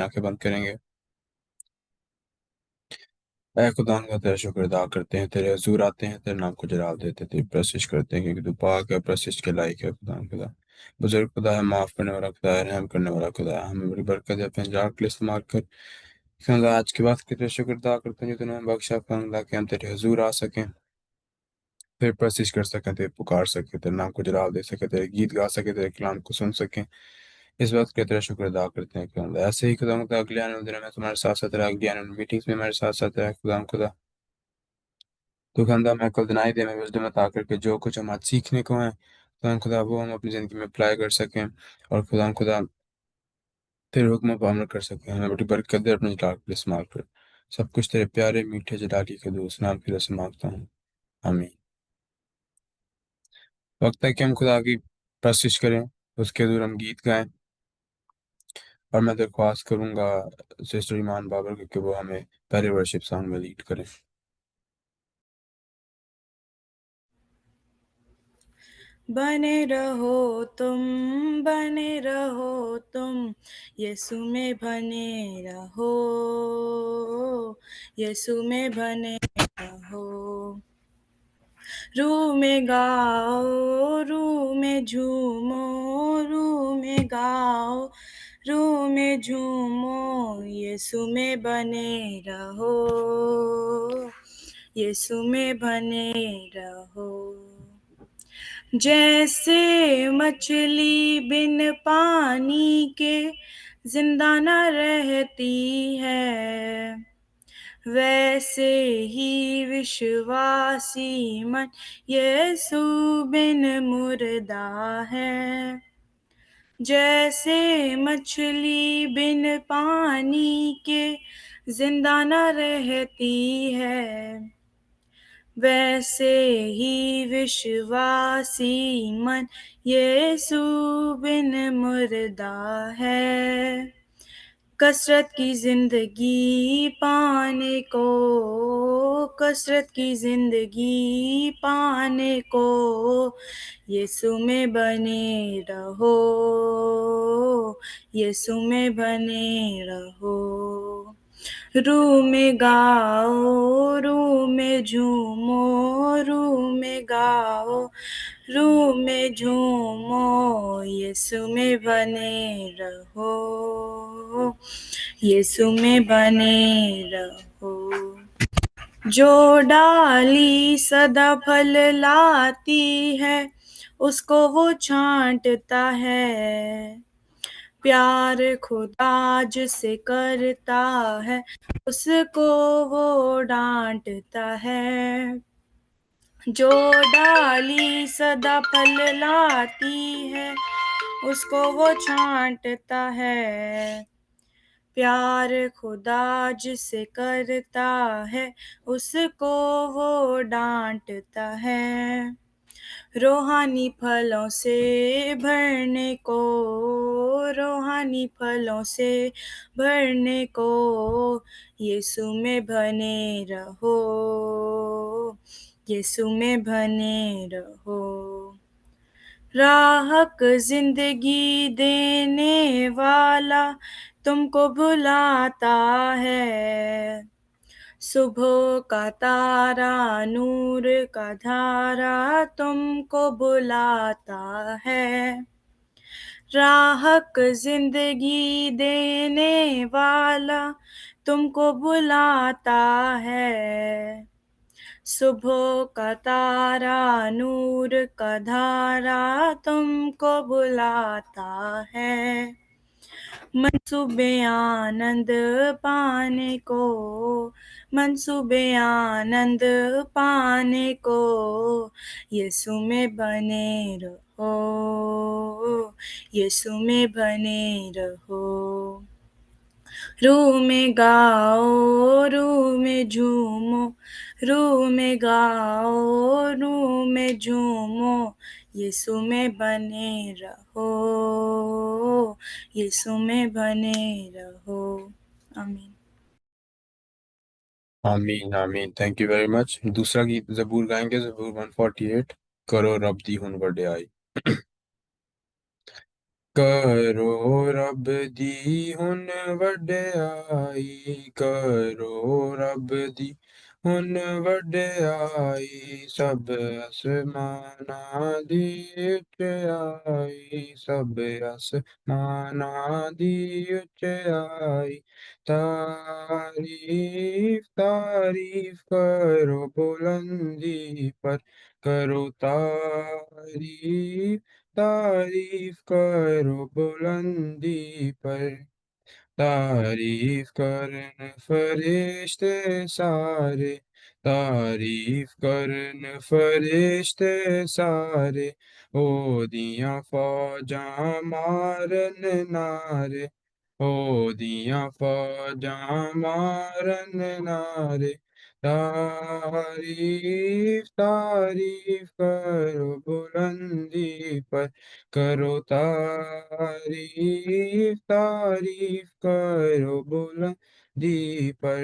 आंखें बंद करेंगे। ऐ खुदा का तेरा शुक्र अदा करते हैं, तेरे हजूर आते हैं, तेरे नाम को जलाल देते हैं, तेरी प्रशिश करते हैं क्योंकि तू पाक है, प्रशिश के लायक है। खुदा बुजुर्ग खुदा है, माफ करने वाला खुदा है, रहम करने वाला खुदा है। हमें बड़ी बरकत है, अपने जान के लिए इस्तेमाल कर। खुदा आज के बाद के तेरे शुक्र अदा करते हैं जो तूने हमें बख्शा, खुदा कि हम तेरे हजूर आ सकें, फिर प्रशिश कर सकें, तेरे पुकार सकें, तेरे नाम को जलाल दे सकें, तेरे गीत गा सकें, तेरे कलाम को सुन सकें। इस वक्त के तेरा शुक्र अदा करते हैं खुदा। ऐसे ही खुदा अगले आने वाले दिनों में तुम्हारे साथ साथ रहा, अगले आने वाली मीटिंग्स में हमारे साथ साथ रहा। खुदा तो खुदा मैं कल दिनाई दे, मैं विजडम अता करके जो कुछ हम आज सीखने को हैं खुदा वो हम अपनी ज़िंदगी में अप्लाई कर सकें, और खुदा तेरे हुक्म पर अमल कर सकें। हमें बड़ी बरकत दे, अपने जलाल के लिए इस्तेमाल कर। सब कुछ तेरे प्यारे मीठे जलाली के दोस्त नाम की रस्म मांगता हूँ, आमीन। वक्त है कि हम खुदा की प्रशिश करें, उसके दूर हम गीत गाएं। और मैं दरख्वास्त करूंगा सिस्टर ईमान बाबर को कि वो हमें पहले वर्शिप सॉन्ग में लीड करें। बने रहो तुम, बने रहो तुम, यीशु में बने रहो, यीशु में बने रहो। रूह में गाओ, रूह में झूमो, रूह में गाओ, रूह में झूमो, यीशु में बने रहो, यीशु में बने रहो। जैसे मछली बिन पानी के जिंदा न रहती है, वैसे ही विश्वासी मन यीशु बिन मुर्दा है। जैसे मछली बिन पानी के जिंदा न रहती है, वैसे ही विश्वासी मन यीशु बिन मुर्दा है। कसरत की जिंदगी पाने को, कसरत की जिंदगी पाने को, यीशु में बने रहो, यीशु में बने रहो। रूह में गाओ, रूह में झूमो, रूह में गाओ, रूह में झूमो, यीशु में बने रहो, यीशु में बने रहो। जो डाली सदा फल लाती है, उसको वो छांटता है। प्यार खुदा जिसे करता है, उसको वो डांटता है। जो डाली सदा फल लाती है, उसको वो छांटता है। प्यार खुदा जिसे करता है, उसको वो डांटता है। रूहानी फलों से भरने को, रूहानी फलों से भरने को, यीशु में बने रहो, यीशु में बने रहो। राहक जिंदगी देने वाला तुमको बुलाता है। सुबह का तारा, नूर का धारा तुमको बुलाता है। राहक जिंदगी देने वाला तुमको बुलाता है। सुबह का तारा, नूर का धारा तुमको बुलाता है। मंसूबे आनंद पाने को, मंसूबे आनंद पाने को, यीशु में बने रहो, यीशु में बने रहो। रूह में गाओ, रूह में झूमो, रूह में गाओ, रूह में झूमो, यीशु में बने रहो, यीशु में बने रहो। आमीन। आमीन आमीन, थैंक यू वेरी मच। दूसरा गीत जबूर गाएंगे, जबूर 148, करो रब दी हुन वड्याई। करो रब दी हुन वड्याई, करो रब दी हुन वड्याई, सब आसमाना दी उच्चाई, सब आसमाना दी उच्चाई। तारीफ तारीफ करो बुलंदी पर, करो तारीफ तारीफ करो बुलंदी पर। तारीफ करन फरिश्ते सारे, तारीफ करन फरिश्ते सारे, ओ दियां फौजां मारन नारे, ओ दियां फौजां मारन नारे। तारीफ तारीफ करो बुलंदी पर, करो तारीफ तारीफ करो बुलंदी पर।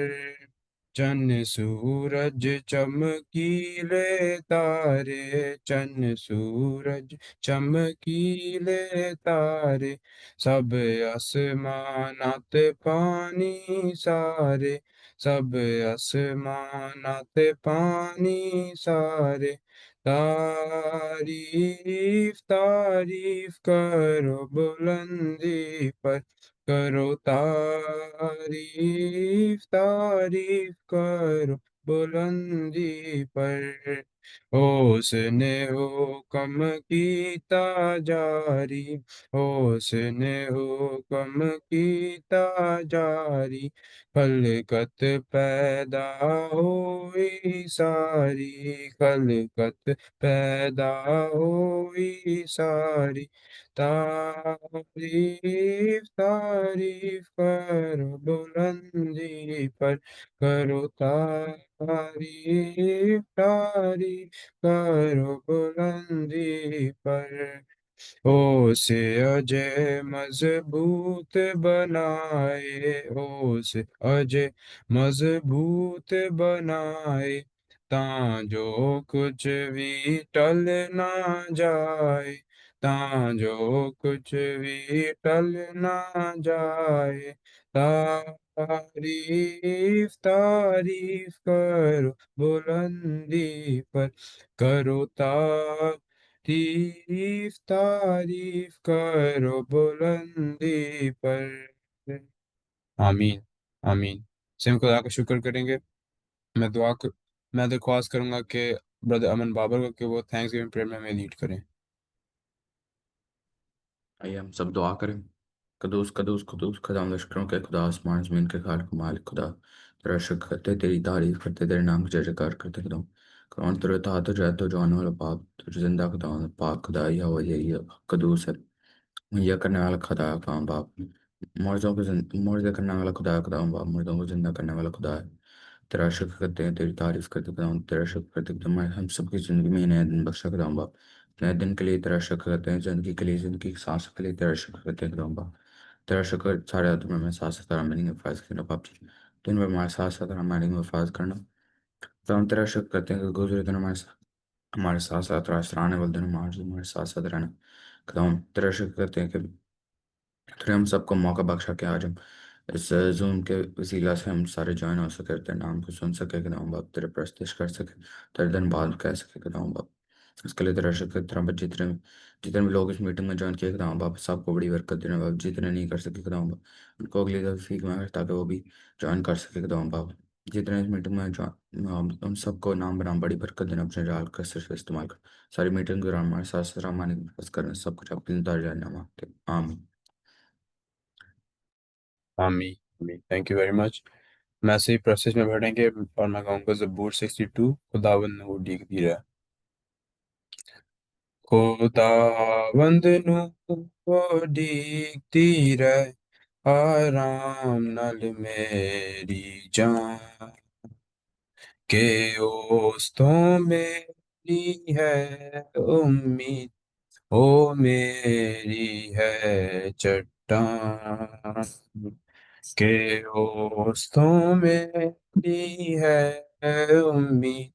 चन्न सूरज चमकीले तारे, चन्न सूरज चमकीले तारे, सब आसमानात पानी सारे, सब आसमानात पानी सारे। तारीफ तारीफ करो बुलंदी पर, करो तारीफ तारीफ करो बुलंदी पर। उसने हुक्म कीता जारी, उसने हुक्म कीता जारी, खलकत पैदा हुई सारी, खलकत पैदा हुई सारी। तारीफ तारीफ करो बुलंदी पर, करो तारीफ तारीफ करो बुलंदी पर। उसे अजय मजबूत बनाए, उसे अजय मजबूत बनाए, जो कुछ भी टल ना जाए, जो कुछ भी टल ना जाए। तारीफ तारीफ करो बुलंदी पर, करो तारीफ तारीफ करो बुलंदी पर। आमीन आमीन। से हम खुदा का शुक्र करेंगे। मैं दुआ कर, मैं दरख्वास्त करूंगा कि ब्रदर अमन बाबर को कि वो थैंक्स गिविंग प्रेयर में हमें लीड करें। आइए हम सब दुआ करें। कदूस कदूस कदूस खुदा लश्करों के खुदा, आसमान जमीन के खालिक मालिक खुदा, तेरा शुक्र करते, तेरी तारीफ करते, तेरे नाम की जय जयकार करते खुदा। कौन तेरे था तो जय तो जाने वाला पाक तुझे जिंदा खुदा, पाक खुदा या वो यही कदूस है। मुहैया करने वाला खुदा काम बाप, मुर्दे करने वाला खुदा खुदा बाप, मुर्दों को जिंदा करने वाला खुदा है। तेरा शुक्र करते हैं, तेरी तारीफ करते खुदा, तेरा शुक्र करते खुदा, मैं हम सबकी ज़िंदगी में नया दिन बख्शा खुदा बाप। नए दिन के लिए तेरा शुक्र करते हैं, ज़िंदगी के लिए, ज़िंदगी की सांस के लिए तेरा शुक्र करते हैं खुदा बाप। तेरा शुक्र सारे आदमी में साथ साथ हमारी हिफाजत करना बाप जी। दिन भर हमारे साथ साथ हमारी हिफाजत करना। तो हम तेरा शुक्र करते हैं कि गुजरे दिन हमारे साथ साथ रास्ते आने वाले दिन हमारे साथ साथ रहना। खुदा हम तेरा शुक्र करते हैं कि फिर हम सबको मौका बख्शा के आज हम इस जूम के वसीला से हम सारे ज्वाइन हो सके, तेरे नाम को सुन सके खुदाऊं बाप, तेरे प्रस्तिश कर सके, तेरे धन्यवाद कह सके खुदाऊं बाप। इसके लिए तेरा शुक्र, तेरा बच्चे जितने जितने भी लोग इस मीटिंग में ज्वाइन किए खुदाऊं बाप, सबको बड़ी बरकत देना बाप। जितने नहीं कर सके खुदाऊं बाप, उनको अगली तौफीक में ताकि वो भी ज्वाइन कर सके खुदाऊं बाप। जितने इस मीटिंग में ज्वाइन उन सबको नाम बनाम बड़ी बरकत देना, अपने जाल का सिर्फ इस्तेमाल कर। सारी मीटिंग के दौरान हमारे साथ साथ हमारे बस करना, सब कुछ अपनी दर्जा मांगते आमीन। आमीन आमीन। Thank you very much. मैं ऐसे ही प्रोसेस में बढ़ेंगे और मैं कहूँगा ज़बूर 62, खुदावंद ने वो डीक दी है। खुदावंद नु वो डीक दी रहे, आराम नल मेरी जान, के ओस्तों मेरी है उम्मीद, ओ मेरी है चट्टान, के ओस्तों मेरी है उम्मीद,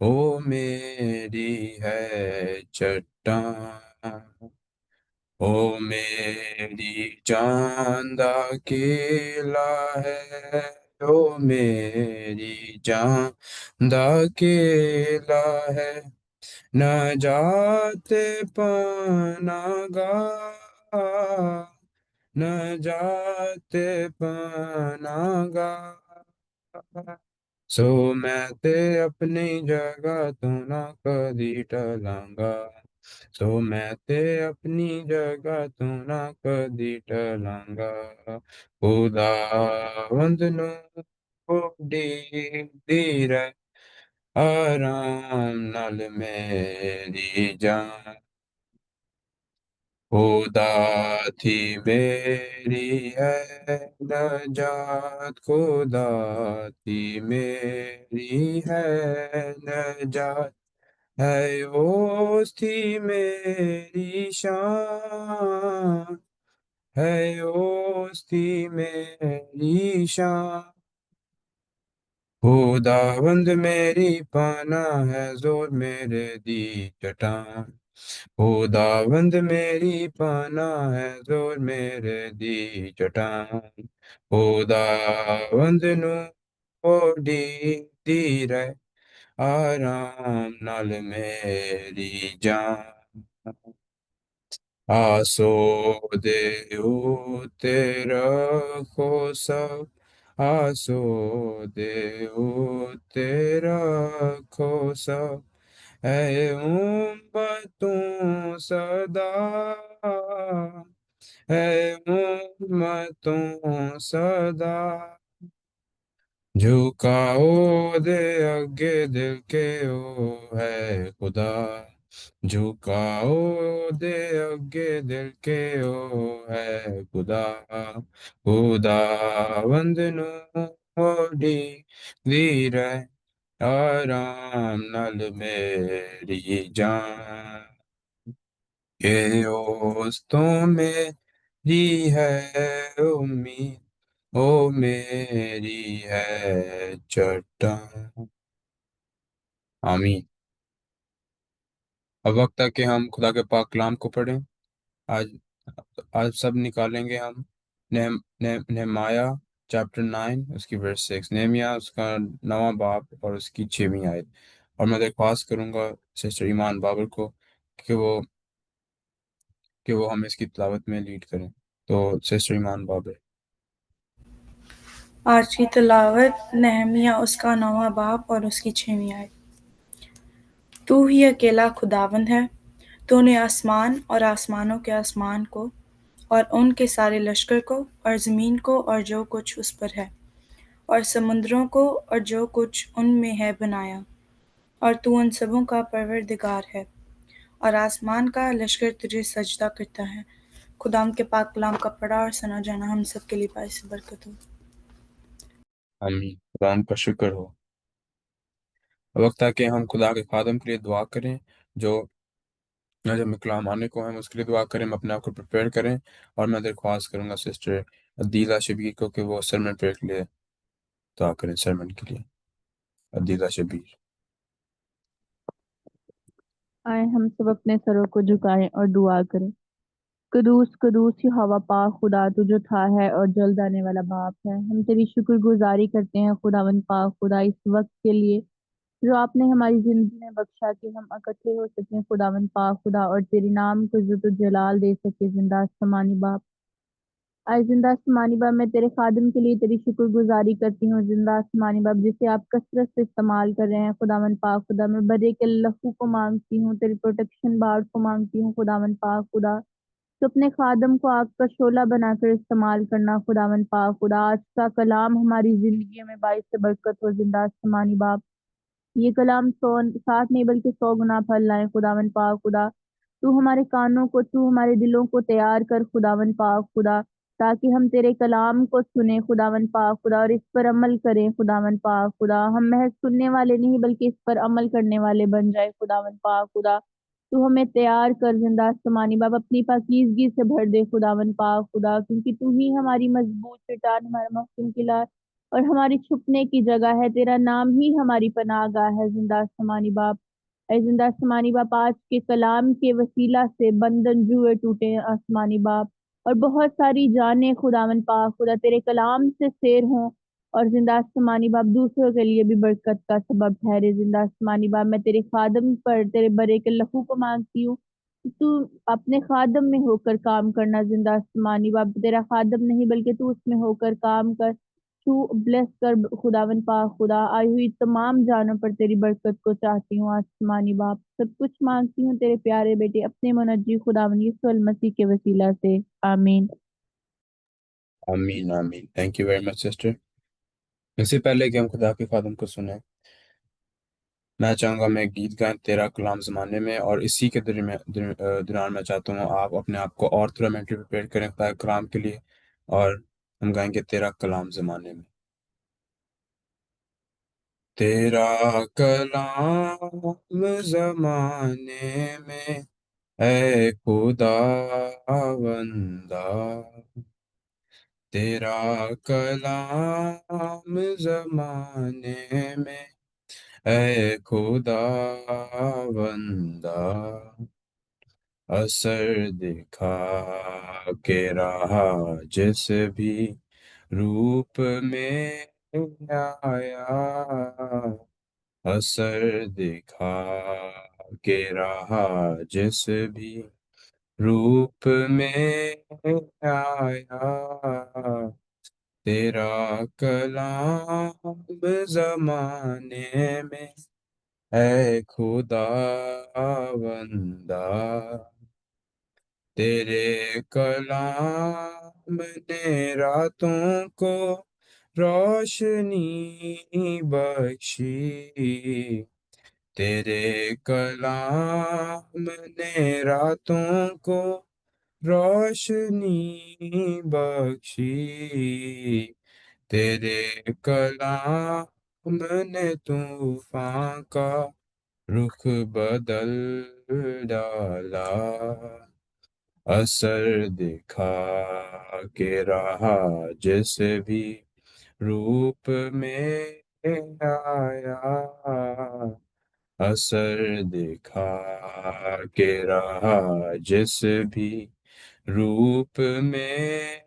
ओ मेरी है चट्टान। ओ मेरी चांद अकेला है, ओ मेरी चांद अकेला है, न जाते पनागा, न जाते पनागा। सो मैं ते अपनी जगह तू ना कदी टलांगा, सो मैं ते अपनी जगह तू ना कदी टलांगा। खुदावंद नु ओडी दी रे, आराम नाल मेरी जान। खुदा थी मेरी है नजात, खुदा थी मेरी है नजात, है ओस थी मेरी शान, है ओस थी मेरी शान। खुदावंद मेरी पाना है जोर मेरे दी चटान, खुदावंद मेरी पाना है जोर मेरे दी चटान। खुदावंद नू ओडी दी रे, आराम नाल मेरी जान। आसो दे तेरा खोसा, आसो दे तेरा खोसा, है उम्मतों सदा, है उम्मतों सदा। झुकाओ दे अगे दिल के ओ है खुदा, झुकाओ दे अगे दिल के ओ है खुदा। खुदा वंदनो ओडी वीर आराम नल मेरी जान। ये दोस्तों मेरी है उम्मीद, ओ मेरी है चट्टान। आमीन। अब वक्त है कि हम खुदा के पाक कलाम को पढ़ें। आज आज सब निकालेंगे हम नेहमाया चैप्टर 9 उसकी वर्स 6, नेहमिया उसका 9वां बाब और उसकी 6वीं आयत। और मैं दरख्वास्त करूंगा सिस्टर ईमान बाबर को कि वो हमें इसकी तिलावत में लीड करें। तो सिस्टर ईमान बाबर। आज की तिलावत नहमिया उसका 9वां बाब और उसकी 6वीं आयत। तू ही अकेला खुदावंद है। तूने आसमान और आसमानों के आसमान को और उनके सारे लश्कर को और ज़मीन को और जो कुछ उस पर है और समुद्रों को और जो कुछ उनमें है बनाया। और तू उन सबों का परवरदिगार है और आसमान का लश्कर तुझे सजदा करता है। खुदाम के पाक कलाम का पढ़ा और सुना जाना हम सब के लिए बाइस बरकत हो। आमीन। खुदा का शुक्र हो। वक्त है कि हम खुदा के खादम के लिए दुआ करें। जो आज हमें कलाम आने को है, हम उसके लिए दुआ करें, हम अपने आप को प्रिपेयर करें। और मैं दरख्वास्त करूंगा सिस्टर अदीला शबीर को कि वो सरमन प्रेयर के लिए दुआ करें। सरमन के लिए अदीला शबीर। आए हम सब अपने सरों को झुकाएं और दुआ करें। कदूस कदूस ही हवा पाक खुदा, तू जो था है और जल्द आने वाला बाप है। हम तेरी शुक्रगुजारी करते हैं खुदावन पाक खुदा, इस वक्त के लिए जो आपने हमारी जिंदगी में बख्शा कि हम इकट्ठे हो सकें खुदावन पाक खुदा, और तेरे नाम को इज्जत और जलाल दे सके। जिंदा आसमानी बाप, आज जिंदा आसमानी बाप, मैं तेरे खादिम के लिए तेरी शुक्रगुजारी करती हूँ। जिंदा आसमानी बाप, जिसे आप कसरत से इस्तेमाल कर रहे हैं खुदावन पाक खुदा, मैं बड़े के लहू को मांगती हूँ, तेरी प्रोटेक्शन बार्ड को मांगती हूँ खुदावन पाक खुदा। तो अपने खादम को आग का शोला बनाकर इस्तेमाल करना खुदावन पाक खुदा। आज का कलाम हमारी जिंदगी में बाइस से बरकत हो। जिंदा आसमानी बाप, ये कलाम 100 60 नहीं बल्कि 100 गुना फल लाए खुदावन पाक खुदा। तू हमारे कानों को, तू हमारे दिलों को तैयार कर खुदावन पाक खुदा, ताकि हम तेरे कलाम को सुने खुदावन पाक खुदा और इस पर अमल करें खुदावन पाक खुदा। हम महज सुनने वाले नहीं बल्कि इस पर अमल करने वाले बन जाए खुदावन पाक खुदा। तू हमें तैयार कर जिंदा आसमानी बाप, अपनी पाकीज़गी से भर दे खुदावन पाक खुदा, क्योंकि तू ही हमारी मजबूत चट्टान, हमारा महफूज किला और हमारी छुपने की जगह है। तेरा नाम ही हमारी पनाहगाह है। जिंदा आसमानी बाप, ऐ जिंदा आसमानी बाप, आज के कलाम के वसीला से बंधन जुए टूटे हैं आसमानी बाप, और बहुत सारी जाने खुदावन पाक खुदा तेरे कलाम से सैर हों, और जिंदा आसमानी बाप दूसरों के लिए भी बरकत का सबब ठहरे। जिंदा आसमानी बाप, मैं तेरे खादम पर तेरे बरे के लहू को मांगती हूँ कि तू अपने खादम में होकर काम करना। जिंदा आसमानी बाप तेरा खादम नहीं बल्कि तू उसमें होकर काम कर। तू ब्लेस कर खुदावन पाक खुदा, आई हुई तमाम जानों पर तेरी बरकत को चाहती हूँ आसमानी बाप। सब कुछ मांगती हूँ तेरे प्यारे बेटे अपने मुनज्जी खुदावन यीशु अल मसीह के वसीला से, आमीन। आमीन आमीन। Thank you very much sister. इससे पहले कि हम खुदा के खादम को सुने, मैं चाहूंगा मैं गीत गाएं तेरा कलाम जमाने में, और इसी के दौरान मैं चाहता हूँ आप अपने आप को और थोड़ा मेंटली प्रिपेयर करें खुदा के कलाम के लिए, और हम गाएंगे तेरा कलाम जमाने में। तेरा कलाम जमाने में है खुदा बंदा, तेरा कलाम जमाने में है खुदा बंदा, असर दिखा के रहा जिस भी रूप में आया, असर दिखा के रहा जिस भी रूप में आया, तेरा कलाम जमाने में है खुदा बंदा, तेरे कलाम ने रातों को रोशनी बख्शी, तेरे कलाम ने रातों को रोशनी बख्शी, तेरे कलाम ने तूफान का रुख बदल डाला, असर दिखा के रहा जिस भी रूप में आया, असर दिखा के रहा जिस भी रूप में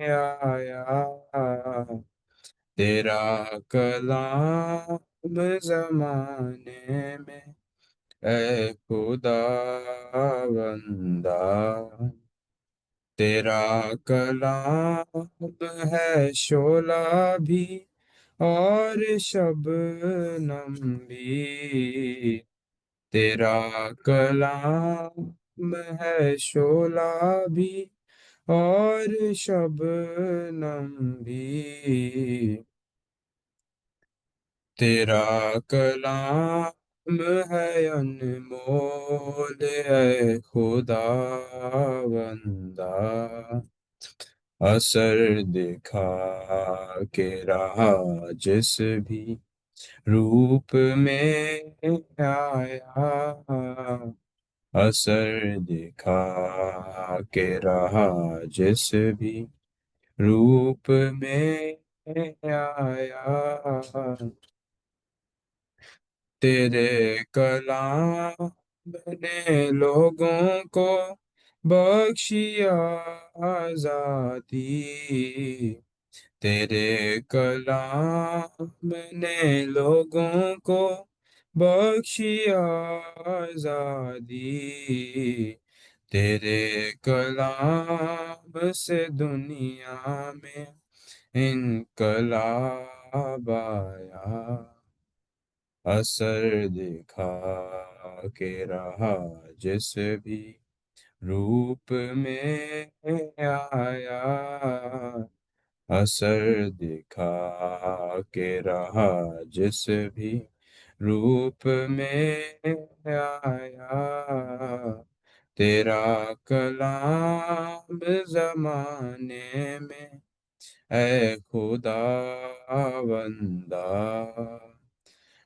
आया, तेरा कलाम जमाने में ऐ खुदा बंदा, तेरा कलाम है शोला भी और शबनम भी, तेरा कलाम है शोला भी और शबनम भी, तेरा कलाम है अनमोल है खुदा बंदा, असर दिखा के रहा जिस भी रूप में आया, असर दिखा के रहा जिस भी रूप में आया, तेरे कलाम ने लोगों को बख्शिया आजादी, तेरे कलाम ने लोगों को बख्शिया आजादी, तेरे कलाम से दुनिया में इनकलाब आया, असर दिखा के रहा जिस भी रूप में आया, असर दिखा के रहा जिस भी रूप में आया, तेरा कलाम जमाने में ऐ खुदा बंदा,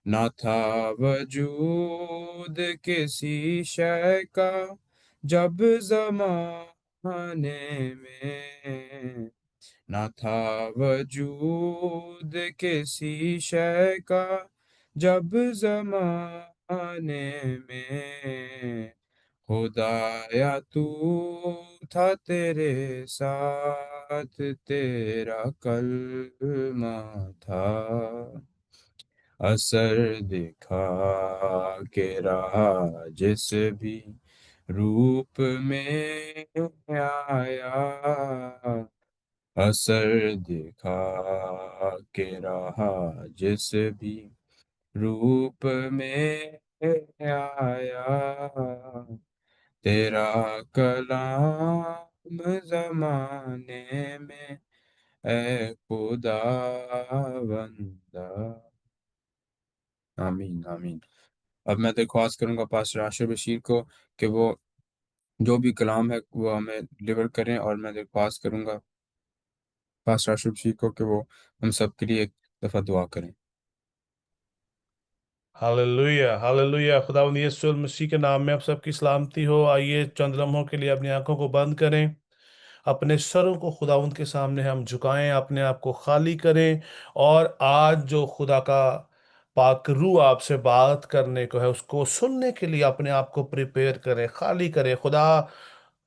ना था वजूद किसी शय का जब जमाने में, ना था वजूद किसी शय का जब जमाने में खुदाया तू था तेरे साथ, तेरा कलमा था असर दिखा के रहा जिस भी रूप में आया, असर दिखा के रहा जिस भी रूप में आया, तेरा कलाम जमाने में ए खुदा बंदा। आमीन आमीन। अब मैं दरख्वास्त करूंगा पास्टर आशिर बशीर को कि वो जो भी कलाम है वो हमें डिलीवर करें, और मैं दरख्वास्त करूंगा पास्टर आशिर बशीर को कि वो हम सब के लिए एक दफ़ा दुआ करें। Hallelujah hallelujah. खुदावंद यीशु मसीह के नाम में आप सबकी सलामती हो। आइए चंद लम्हों के लिए अपनी आंखों को बंद करें, अपने सरों को खुदावंद के सामने हम झुकाएं, अपने आप को खाली करें, और आज जो खुदा का पाक रूह आपसे बात करने को है उसको सुनने के लिए अपने आप को प्रिपेयर करें, खाली करें। खुदा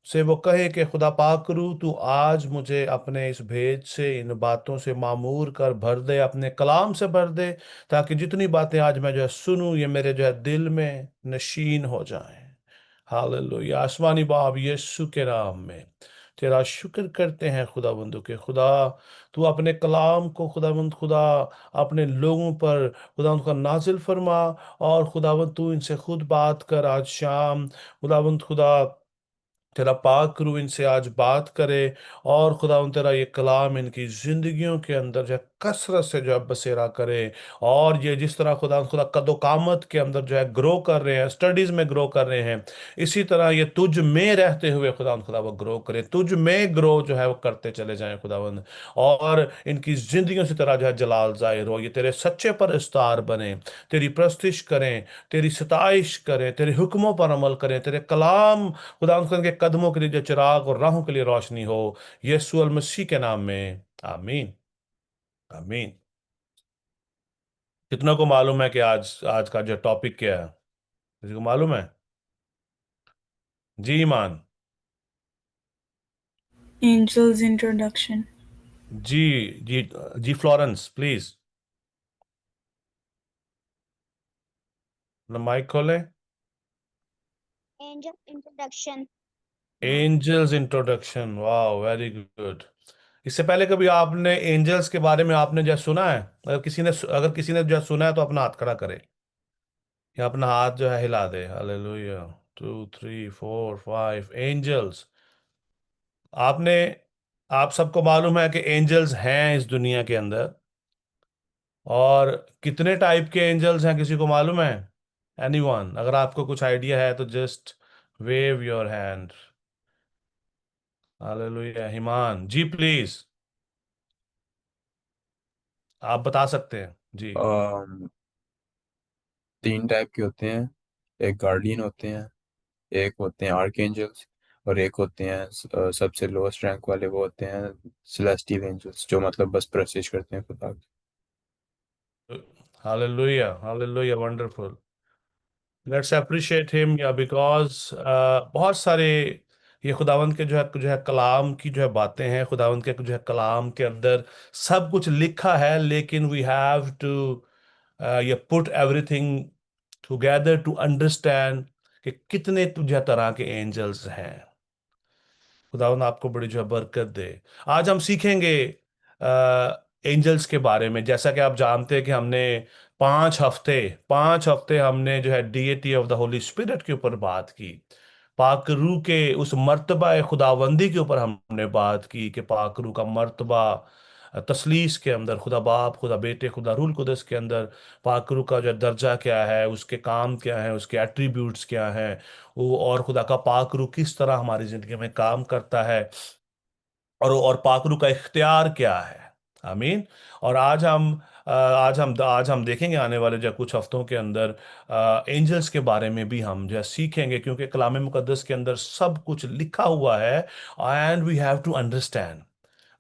से वो कहे कि खुदा पाक रूह तू आज मुझे अपने इस भेद से, इन बातों से मामूर कर भर दे, अपने कलाम से भर दे, ताकि जितनी बातें आज मैं जो है सुनूं ये मेरे जो है दिल में नशीन हो जाएं। हालेलुया। आसमानी बाप यीशु के नाम में तेरा शुक्र करते हैं खुदाबंदो के खुदा, तू अपने कलाम को खुदाबंद खुदा अपने लोगों पर खुदा का नाजिल फरमा, और खुदाबंद तू इनसे खुद बात कर आज शाम। खुदाबंद खुदा तेरा पाक रूह इनसे आज बात करे, और खुदा तेरा ये कलाम इनकी जिंदगियों के अंदर जो है कसरत से जो है बसेरा करे। और ये जिस तरह खुदा खुदा कदो कामत के अंदर जो है ग्रो कर रहे हैं, स्टडीज में ग्रो कर रहे हैं, इसी तरह ये तुझ में रहते हुए खुदा खुदा वो ग्रो करे, तुझ में ग्रो जो है वो करते चले जाएं खुदावंद। और इनकी जिंदगियों से तेरा जो है जलाल जाहिर हो, ये तेरे सच्चे परस्तार बने, तेरी प्रस्तिश करें, तेरी सताइश करें, तेरे हुक्मों पर अमल करें, तेरे कलाम खुदा के कदमों के लिए जो चिराग और राहों के लिए रोशनी हो। यीशु अल मसीह के नाम में आमीन आमीन। कितनों को मालूम है कि आज आज का जो टॉपिक क्या है? किसी को मालूम है? जी ईमान। Angel's introduction. जी जी जी फ्लोरेंस प्लीज अपना माइक खोलें। Angel introduction. एंजल्स इंट्रोडक्शन, वाह वेरी गुड। इससे पहले कभी आपने एंजल्स के बारे में आपने जो सुना है? अगर किसी ने जो सुना है तो अपना हाथ खड़ा करे, या अपना हाथ जो है हिला दे। हालेलुया। 2 3 4 5 एंजल्स। आपने आप सबको मालूम है कि एंजल्स हैं इस दुनिया के अंदर, और कितने टाइप के एंजल्स हैं किसी को मालूम है? एनीवन? अगर आपको कुछ आइडिया है तो just wave your hand. Hallelujah. Himan ji please, आप बता सकते हैं जी। अम, तीन टाइप के होते हैं। एक गार्डियन होते हैं, एक होते हैं आर्कएंजल्स, और एक होते हैं सबसे लोएस्ट रैंक वाले, वो होते हैं सेलेस्टियल एंजल्स, जो मतलब बस प्रेसिज करते हैं खुदा की। Hallelujah hallelujah, wonderful. Let's appreciate him, या बिकॉज बहुत सारे ये खुदावंत के जो है कलाम की जो है बातें हैं, खुदावंत के जो है कलाम के अंदर सब कुछ लिखा है, लेकिन वी हैव टू ये put everything together to understand कि कितने तुझे तरह के एंजल्स हैं। खुदावंद आपको बड़ी जो है बरकत दे। आज हम सीखेंगे एंजल्स के बारे में। जैसा कि आप जानते हैं कि हमने 5 हफ्ते हमने जो है DAT of the Holi spirit के ऊपर बात की, पाक रूह के उस मर्तबा खुदावंदी के ऊपर हमने बात की कि पाक रूह का मर्तबा तसलीस के अंदर, खुदा बाप, खुदा बेटे, खुदा रूल कुदस के अंदर पाक रूह का जो दर्जा क्या है, उसके काम क्या है, उसके एट्रीब्यूट्स क्या हैं, वो और खुदा का पाक रूह किस तरह हमारी जिंदगी में काम करता है, और पाक रूह का इख्तियार क्या है। आमीन। और आज हम देखेंगे आने वाले जो कुछ हफ्तों के अंदर एंजल्स के बारे में भी हम जो है सीखेंगे, क्योंकि कलाम मुकद्दस के अंदर सब कुछ लिखा हुआ है, and we have to understand.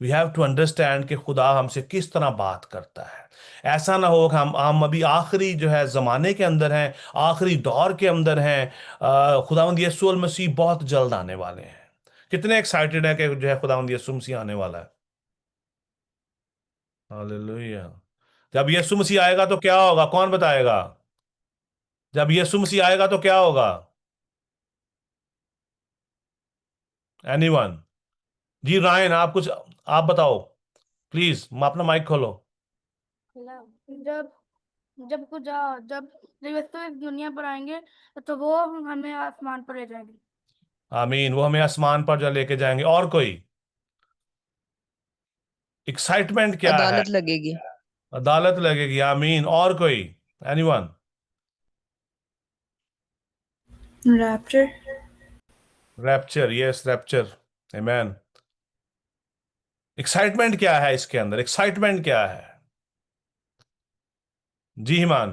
We have to understand कि खुदा हमसे किस तरह बात करता है। ऐसा ना हो कि हम अभी आखिरी जो है ज़माने के अंदर हैं, आखिरी दौर के अंदर हैं। खुदावंद यीशु मसीह बहुत जल्द आने वाले हैं। कितने एक्साइटेड है कि जो है खुदावंद यीशु मसीह आने वाला है। हालेलुया। जब यीशु मसीह आएगा तो क्या होगा, कौन बताएगा? जब यीशु मसीह आएगा तो क्या होगा? एनीवन? जी रायन, आप कुछ आप बताओ प्लीज, अपना माइक खोलो। जब जब कुछ जब जब यीशु इस दुनिया पर आएंगे तो वो हमें आसमान पर ले जाएंगे। आमीन। वो हमें आसमान पर जो लेके जाएंगे। और कोई एक्साइटमेंट क्या है? अदालत लगेगी। अदालत लगेगी। आमीन। और कोई? Anyone? Rapture. Rapture. Yes, rapture. आमीन। एक्साइटमेंट क्या है इसके अंदर? एक्साइटमेंट क्या है? जी ईमान।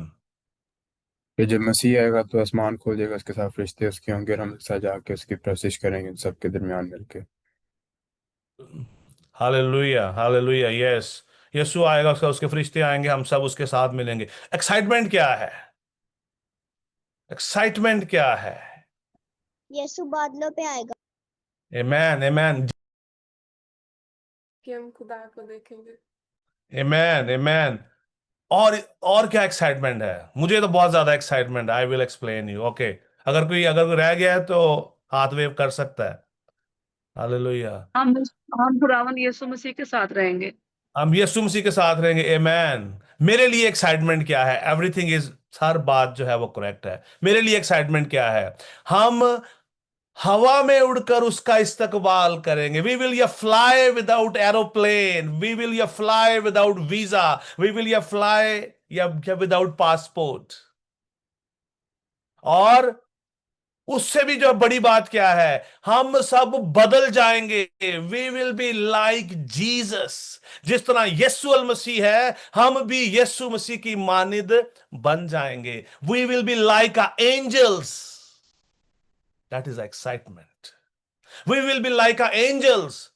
कि जब मसीह आएगा तो आसमान खोल जाएगा, उसके साथ फरिश्ते उसके होंगे, और हम एक साथ जाके उसकी प्रशिश करेंगे इन सबके दरमियान मिलके। Hallelujah, hallelujah. यस, यीशु आएगा, उसके फरिश्ते आएंगे, हम सब उसके साथ मिलेंगे। एक्साइटमेंट क्या है? एक्साइटमेंट क्या है? यीशु बादलों पे आएगा। आमीन, आमीन, कि हम खुदा को देखेंगे। आमीन, आमीन। और क्या एक्साइटमेंट है? मुझे तो बहुत ज्यादा एक्साइटमेंट है। I will explain you. Okay, अगर कोई रह गया है तो हाथ वेव कर सकता है। हालेलुया। हम हम खुदावन यीशु मसीह के साथ रहेंगे। हम यीशु मसीह के साथ रहेंगे। आमेन। मेरे लिए एक्साइटमेंट क्या है? एवरीथिंग इज, हर बात जो है वो करेक्ट है। मेरे लिए एक्साइटमेंट क्या है? हम हवा में उड़कर उसका इस्तकबाल करेंगे। वी विल या fly without aeroplane, we will या fly without visa, we will या फ्लाई या विदाउट पासपोर्ट। और उससे भी जो बड़ी बात क्या है, हम सब बदल जाएंगे। We will be like Jesus. जिस तरह यीशु मसीह है, हम भी यीशु मसीह की मानिद बन जाएंगे। We will be like angels. That is excitement. We will be like angels.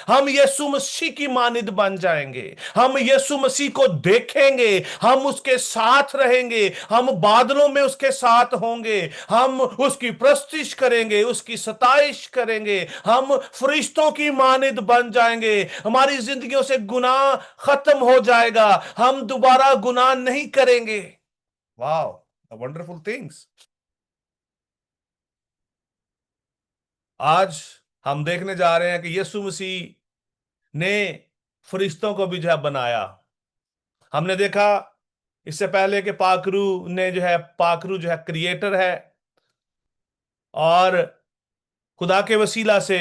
हम यीशु मसीह की मानिद बन जाएंगे। हम यीशु मसीह को देखेंगे, हम उसके साथ रहेंगे, हम बादलों में उसके साथ होंगे, हम उसकी प्रस्तिश करेंगे, उसकी सताइश करेंगे, हम फरिश्तों की मानिद बन जाएंगे। हमारी जिंदगियों से गुनाह खत्म हो जाएगा, हम दोबारा गुनाह नहीं करेंगे। वाह, वंडरफुल थिंग्स। आज हम देखने जा रहे हैं कि यीशु मसीह ने फरिश्तों को भी जो है बनाया। हमने देखा इससे पहले कि पाखरू जो है क्रिएटर है, और खुदा के वसीला से,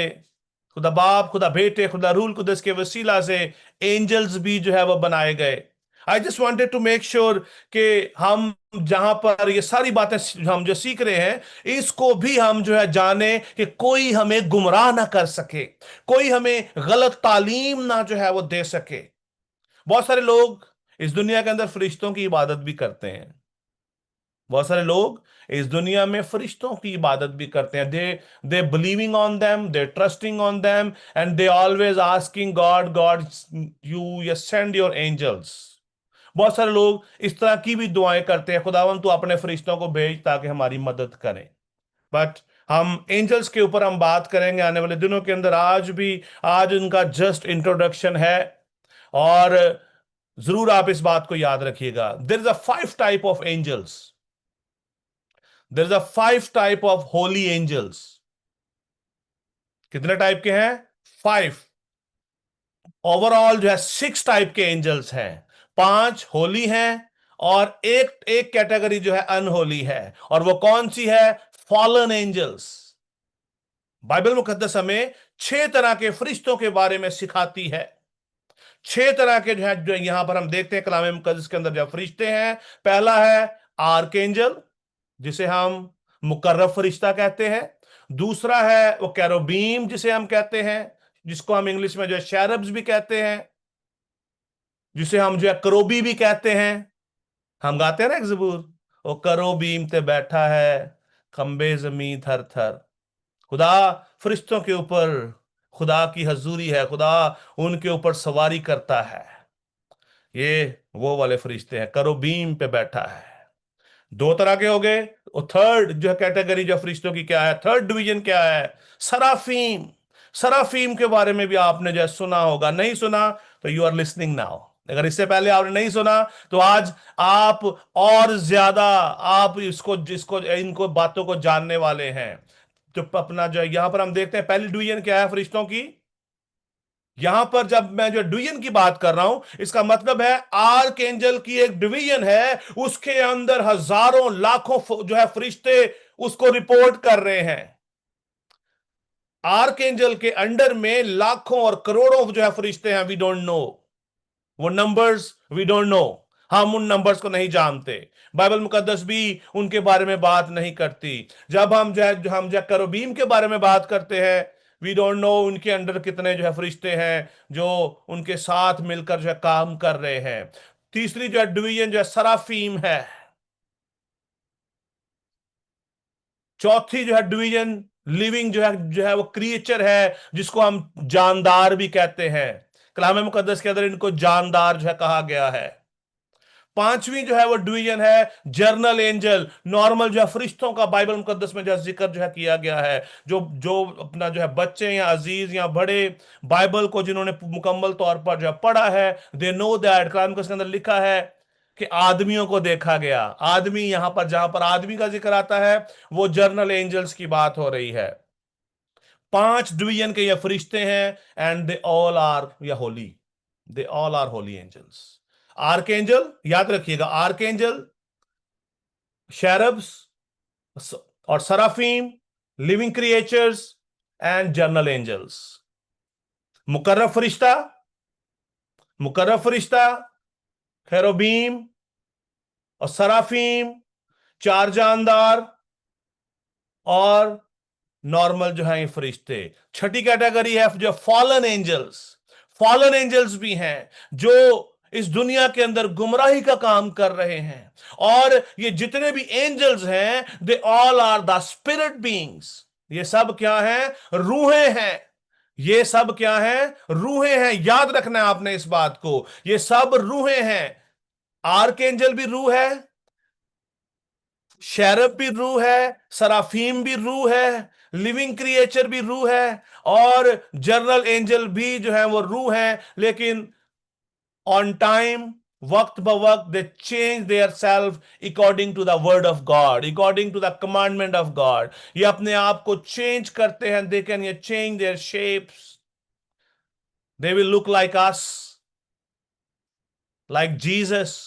खुदा बाप, खुदा बेटे, खुदा रूल कुदस के वसीला से एंजल्स भी जो है वो बनाए गए। I just wanted to make sure कि हम जहां पर ये सारी बातें हम जो सीख रहे हैं, इसको भी हम जो है जाने कि कोई हमें गुमराह ना कर सके, कोई हमें गलत तालीम ना जो है वो दे सके। बहुत सारे लोग इस दुनिया के अंदर फरिश्तों की इबादत भी करते हैं। बहुत सारे लोग इस दुनिया में फरिश्तों की इबादत भी करते हैं। They believing on them, they trusting on them, and they always asking God, God you send your angels. बहुत सारे लोग इस तरह की भी दुआएं करते हैं, खुदावन तू अपने फरिश्तों को भेज ताकि हमारी मदद करें। बट हम एंजल्स के ऊपर हम बात करेंगे आने वाले दिनों के अंदर। आज उनका जस्ट इंट्रोडक्शन है, और जरूर आप इस बात को याद रखिएगा। There is a 5 type of angels. There is a 5 type of holy angels. कितने टाइप के हैं? 5। ओवरऑल जो है 6 टाइप के एंजल्स हैं। 5 होली हैं, और एक एक कैटेगरी जो है अनहोली है। और वो कौन सी है? Fallen angels. बाइबल मुकद्दस हमें 6 तरह के फरिश्तों के बारे में सिखाती है। 6 तरह के जो है, जो यहां पर हम देखते हैं कलाम मुकद्दस के अंदर जो फरिश्ते हैं। पहला है आर्कएंजल, जिसे हम मुकर्रब फरिश्ता कहते हैं। दूसरा है वो कैरोबीम, जिसे हम कहते हैं, जिसको हम इंग्लिश में जो है शैरब्स भी कहते हैं, जिसे हम जो है करोबी भी कहते हैं। हम गाते हैं ना एक ज़बूर, वो करोबीम ते बैठा है, खंबे जमी थर थर। खुदा फरिश्तों के ऊपर खुदा की हजूरी है, खुदा उनके ऊपर सवारी करता है। ये वो वाले फरिश्ते हैं, करोबीम पे बैठा है। दो तरह के हो गए। और थर्ड जो कैटेगरी जो फरिश्तों की क्या है, थर्ड डिवीजन क्या है? सराफीम। सराफीम के बारे में भी आपने जो सुना होगा, नहीं सुना तो यू आर लिसनिंग नाउ। अगर इससे पहले आपने नहीं सुना तो आज आप और ज्यादा आप इसको जिसको इनको बातों को जानने वाले हैं। तो अपना जो यहां पर हम देखते हैं पहली डिवीजन क्या है फरिश्तों की। यहां पर जब मैं जो डिवीजन की बात कर रहा हूं, इसका मतलब है आर्क एंजल की एक डिवीजन है, उसके अंदर हजारों लाखों जो है फरिश्ते उसको रिपोर्ट कर रहे हैं। आर्क एंजल के अंडर में लाखों और करोड़ों जो है फरिश्ते हैं। वी डोंट नो वो नंबर्स, वी डोंट नो, हम उन नंबर्स को नहीं जानते। बाइबल मुकद्दस भी उनके बारे में बात नहीं करती। जब हम जो करोबीम के बारे में बात करते हैं, वी डोंट नो उनके अंडर कितने जो है फरिश्ते हैं जो उनके साथ मिलकर जो है काम कर रहे हैं। तीसरी जो है डिवीजन जो है सराफीम है। चौथी जो है डिवीजन लिविंग जो है वो क्रिएचर है, जिसको हम जानदार भी कहते हैं। कलाम मुकद्दस के अंदर इनको जानदार जो है कहा गया है। पांचवी जो है वो डिवीजन है जर्नल एंजल। नॉर्मल जो है फरिश्तों का बाइबल मुकद्दस में जो जिक्र जो है किया गया है, जो जो अपना जो है बच्चे या अजीज या बड़े बाइबल को जिन्होंने मुकम्मल तौर पर जो है पढ़ा है, दे नो दैट कलाम मुकद्दस के अंदर लिखा है कि आदमियों को देखा गया। आदमी यहां पर जहां पर आदमी का जिक्र आता है वो जर्नल एंजल्स की बात हो रही है। पांच डिवीजन के ये फरिश्ते हैं एंड दे ऑल आर या holy, they all are holy angels. Archangel याद रखिएगा, आर्कएंजल, शेरब्स और seraphim, living creatures and general angels. मुकर्रब फरिश्ता, मुकर्रब फरिश्ता, खेरोबीम और सराफीम, चार जानदार और नॉर्मल जो है ये फरिश्ते। छठी कैटेगरी है जो फॉलन एंजल्स। फॉलन एंजल्स भी हैं जो इस दुनिया के अंदर गुमराही का काम कर रहे हैं। और ये जितने भी एंजल्स हैं they all are the spirit beings. ये सब क्या हैं? रूहें हैं। ये सब क्या हैं? रूहें हैं। याद रखना है आपने इस बात को, ये सब रूहें हैं। आर्क एंजल भी रूह है, शेरब भी रूह है, सराफीम भी रूह है, लिविंग क्रिएचर भी रूह है और जर्नल एंजल भी जो है वो रूह है। लेकिन ऑन टाइम, वक्त ब वक्त, they change their self according to the word of God, according to the commandment of God. ये अपने आप को चेंज करते हैं। दे कैन ये change their shapes, they will look like us, like Jesus.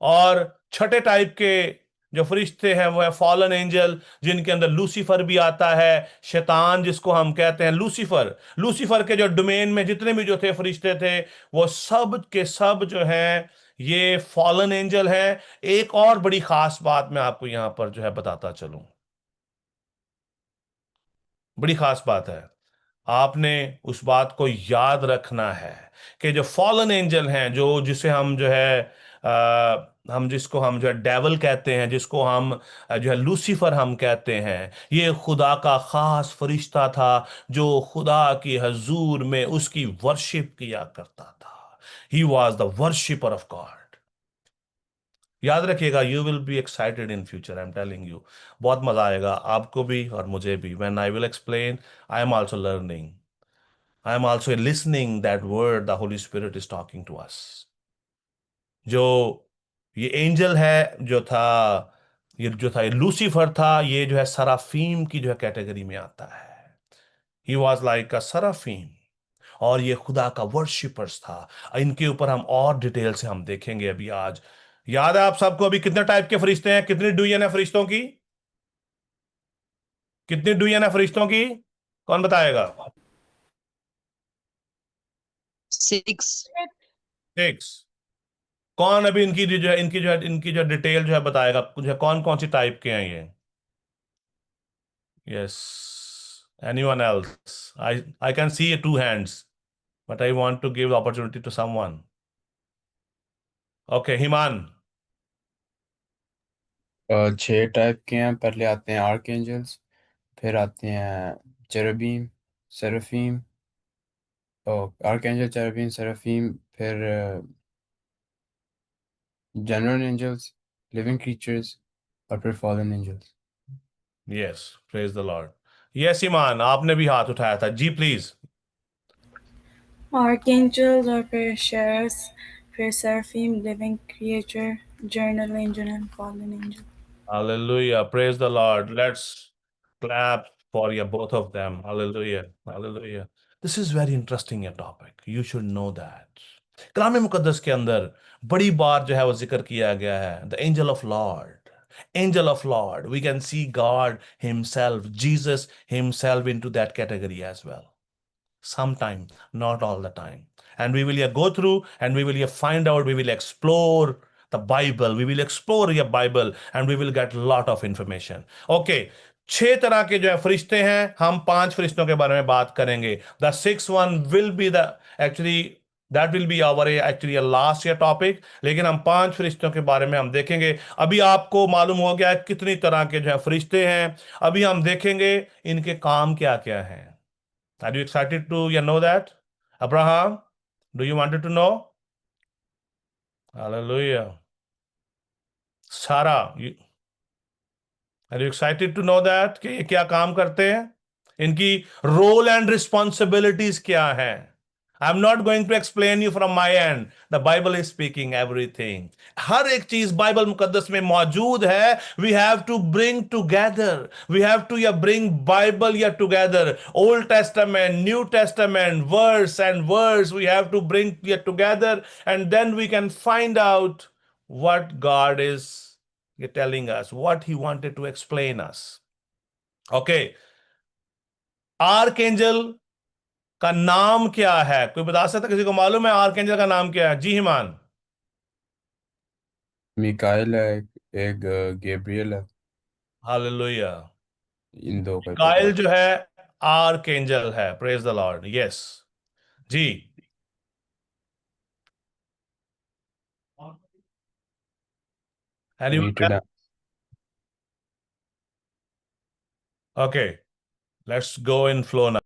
और छठे टाइप के जो फरिश्ते हैं वो है फॉलन एंजल, जिनके अंदर लूसीफर भी आता है। शैतान जिसको हम कहते हैं, लूसीफर। लूसीफर के जो डोमेन में जितने भी जो थे फरिश्ते थे, वो सब के सब जो हैं ये फॉलन एंजल हैं। एक और बड़ी खास बात मैं आपको यहां पर जो है बताता चलूं, बड़ी खास बात है। आपने उस बात को याद रखना है कि जो फॉलन एंजल हैं, जो जिसे हम जो है हम जिसको हम जो है डेवल कहते हैं, जिसको हम जो है लूसीफर हम कहते हैं, ये खुदा का खास फरिश्ता था जो खुदा की हजूर में उसकी वर्शिप किया करता था। He was the worshipper of God. याद रखिएगा, you will be excited in future, I am telling you. बहुत मजा आएगा आपको भी और मुझे भी। When I will explain, I am also learning, I am also listening that word the Holy Spirit is talking to us. जो ये एंजल है जो था, ये लूसीफर था, ये जो है सराफीम की जो है कैटेगरी में आता है। ही वॉज लाइक अ सराफीम और ये खुदा का वर्शिपर्स था। इनके ऊपर हम और डिटेल से हम देखेंगे अभी आज। याद है आप सबको अभी कितने टाइप के फरिश्ते हैं? कितनी डिवीजन है फरिश्तों की? कितनी डिवीजन है फरिश्तों की? कौन बताएगा? 6। 6। कौन अभी इनकी जो डिटेल जो है बताएगा मुझे, कौन कौन सी टाइप के हैं ये? Yes, anyone else? I can see two hands but I want to give the opportunity to someone. Okay, Himan. 6 type के हैं। पहले आते हैं आर्क एंजल्स, फिर आते हैं चेरबीम, सेराफीम, आर्कएंजल, चेरबीम, सेराफीम, फिर जनरल एंजल्स, लिविंग क्रीचर्स, और फिर fallen angels. Yes, praise the lord. Yes Iman, आपने भी हाथ उठाया था जी, प्लीज। Archangels और फिर sheriffs, फिर seraphim, living creature, journal angel and fallen angel. Hallelujah. Praise the Lord. Let's clap for you, both of them. Hallelujah. Hallelujah. This is very interesting a topic. You should know that. कलाम मुकद्दस के अंदर बड़ी बार जो है वो जिक्र किया गया है the angel of Lord, angel of Lord. We can see God himself, Jesus himself into that category as well, sometime, not all the time. And we will here go through and we will here find out, we will explore the Bible, we will explore your Bible and we will get lot of information. Okay, 6 तरह के जो है फरिश्ते हैं, हम 5 फरिश्तों के बारे में बात करेंगे. The sixth one will be the actually that will be our actually a last year topic. लेकिन हम 5 फरिश्तों के बारे में हम देखेंगे. अभी आपको मालूम हो गया कितनी तरह के जो है फरिश्ते हैं. अभी हम देखेंगे इनके काम क्या क्या हैं. Are you excited to know that? Abraham, do you wanted to know? Hallelujah. Sarah, are you excited to know that? कि ये क्या काम करते हैं? इनकी रोल एंड रिस्पॉन्सिबिलिटीज क्या हैं? I'm not going to explain you from my end. The Bible is speaking everything. हर एक चीज बाइबल मुकद्दस में मौजूद है. We have to bring together. We have to bring Bible together. Old Testament, New Testament, verse and verse. We have to bring together, and then we can find out what God is telling us, what He wanted to explain us. Okay. Archangel का नाम क्या है? कोई बता सकता, किसी को मालूम है आर्कएंजल का नाम क्या है? जी हिमान। मिकाइल है, एक गैब्रियल है। हालेलुया। इन दो का ही पता काइल है। जो है आर्कएंजल है। Praise the lord. Yes ji. Muted है। Okay, let's go in flow now.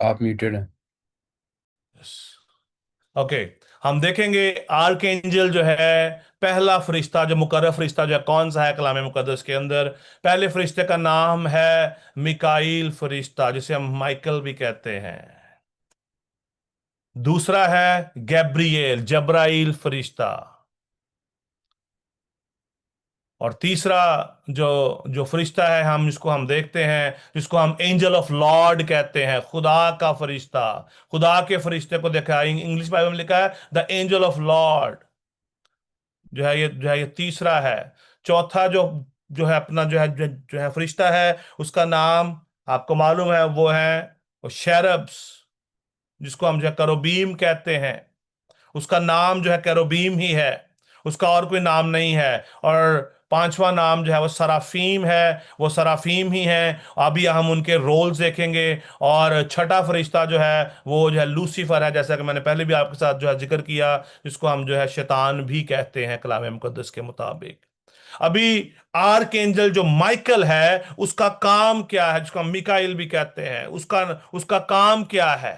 आप म्यूटेड हैं। ओके, हम देखेंगे आर्कएंजल जो है पहला फरिश्ता, जो मुकर्रर फरिश्ता जो है कौन सा है कलाम मुकद्दस के अंदर। पहले फरिश्ते का नाम है मिकाईल फरिश्ता, जिसे हम माइकल भी कहते हैं। दूसरा है गैब्रिएल, जब्राइल फरिश्ता। और तीसरा जो जो फरिश्ता है हम जिसको हम देखते हैं, जिसको हम एंजल ऑफ लॉर्ड कहते हैं, खुदा का फरिश्ता। खुदा के फरिश्ते को देखा है, इंग्लिश बाइबल में लिखा है द एंजल ऑफ लॉर्ड, जो है ये तीसरा है। चौथा जो है अपना जो है फरिश्ता है, उसका नाम आपको मालूम है, वो है वो शेरब्स, जिसको हम जो है करोबीम कहते हैं। उसका नाम जो है कैरोबीम ही है, उसका और कोई नाम नहीं है। और पांचवा नाम जो है वो सराफीम है, वो सराफीम ही है। अभी हम उनके रोल्स देखेंगे। और छठा फरिश्ता जो है वो जो है लूसीफर है, जैसा कि मैंने पहले भी आपके साथ जो है जिक्र किया, जिसको हम जो है शैतान भी कहते हैं कलाम मुकद्दस के मुताबिक। अभी आर्कएंजल जो माइकल है, उसका काम क्या है, जिसको हम मिकाइल भी कहते हैं, उसका उसका काम क्या है?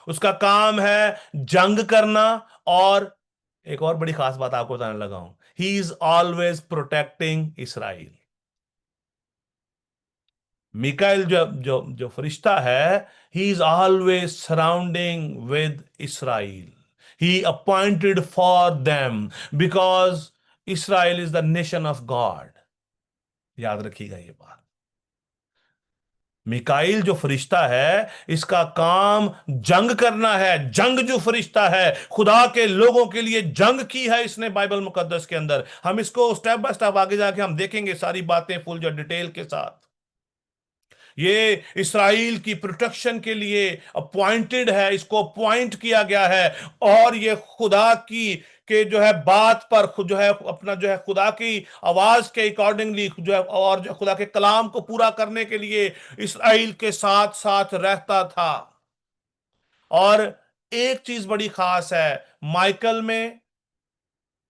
उसका काम है जंग करना। और एक और बड़ी खास बात आपको बताने लगा हूं, he is always protecting Israel. Mikail जो जो जो फरिश्ता है, he is always surrounding with Israel. He appointed for them because Israel is the nation of God. याद रखिएगा ये बात। मिकाइल जो फरिश्ता है, इसका काम जंग करना है। जंग जो फरिश्ता है, खुदा के लोगों के लिए जंग की है इसने बाइबल मुकद्दस के अंदर। हम इसको स्टेप बाय स्टेप आगे जाके हम देखेंगे सारी बातें फुल जो डिटेल के साथ। ये इसराइल की प्रोटेक्शन के लिए अपॉइंटेड है, इसको अपॉइंट किया गया है। और ये खुदा की के जो है बात पर जो है अपना जो है खुदा की आवाज के अकॉर्डिंगली जो है, और जो खुदा के कलाम को पूरा करने के लिए इसराइल के साथ साथ रहता था। और एक चीज बड़ी खास है माइकल में,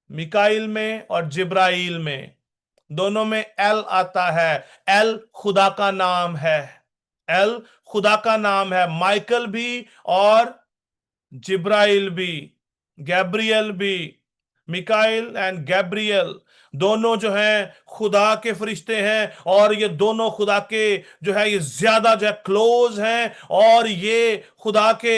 मिकाइल में और जिब्राइल में, दोनों में एल आता है। एल खुदा का नाम है। एल खुदा का नाम है। माइकल भी और जिब्राइल भी, गैब्रियल भी, मिकाइल एंड गैब्रियल, दोनों जो हैं खुदा के फरिश्ते हैं, और ये दोनों खुदा के जो है ये ज्यादा जो है क्लोज हैं, और ये खुदा के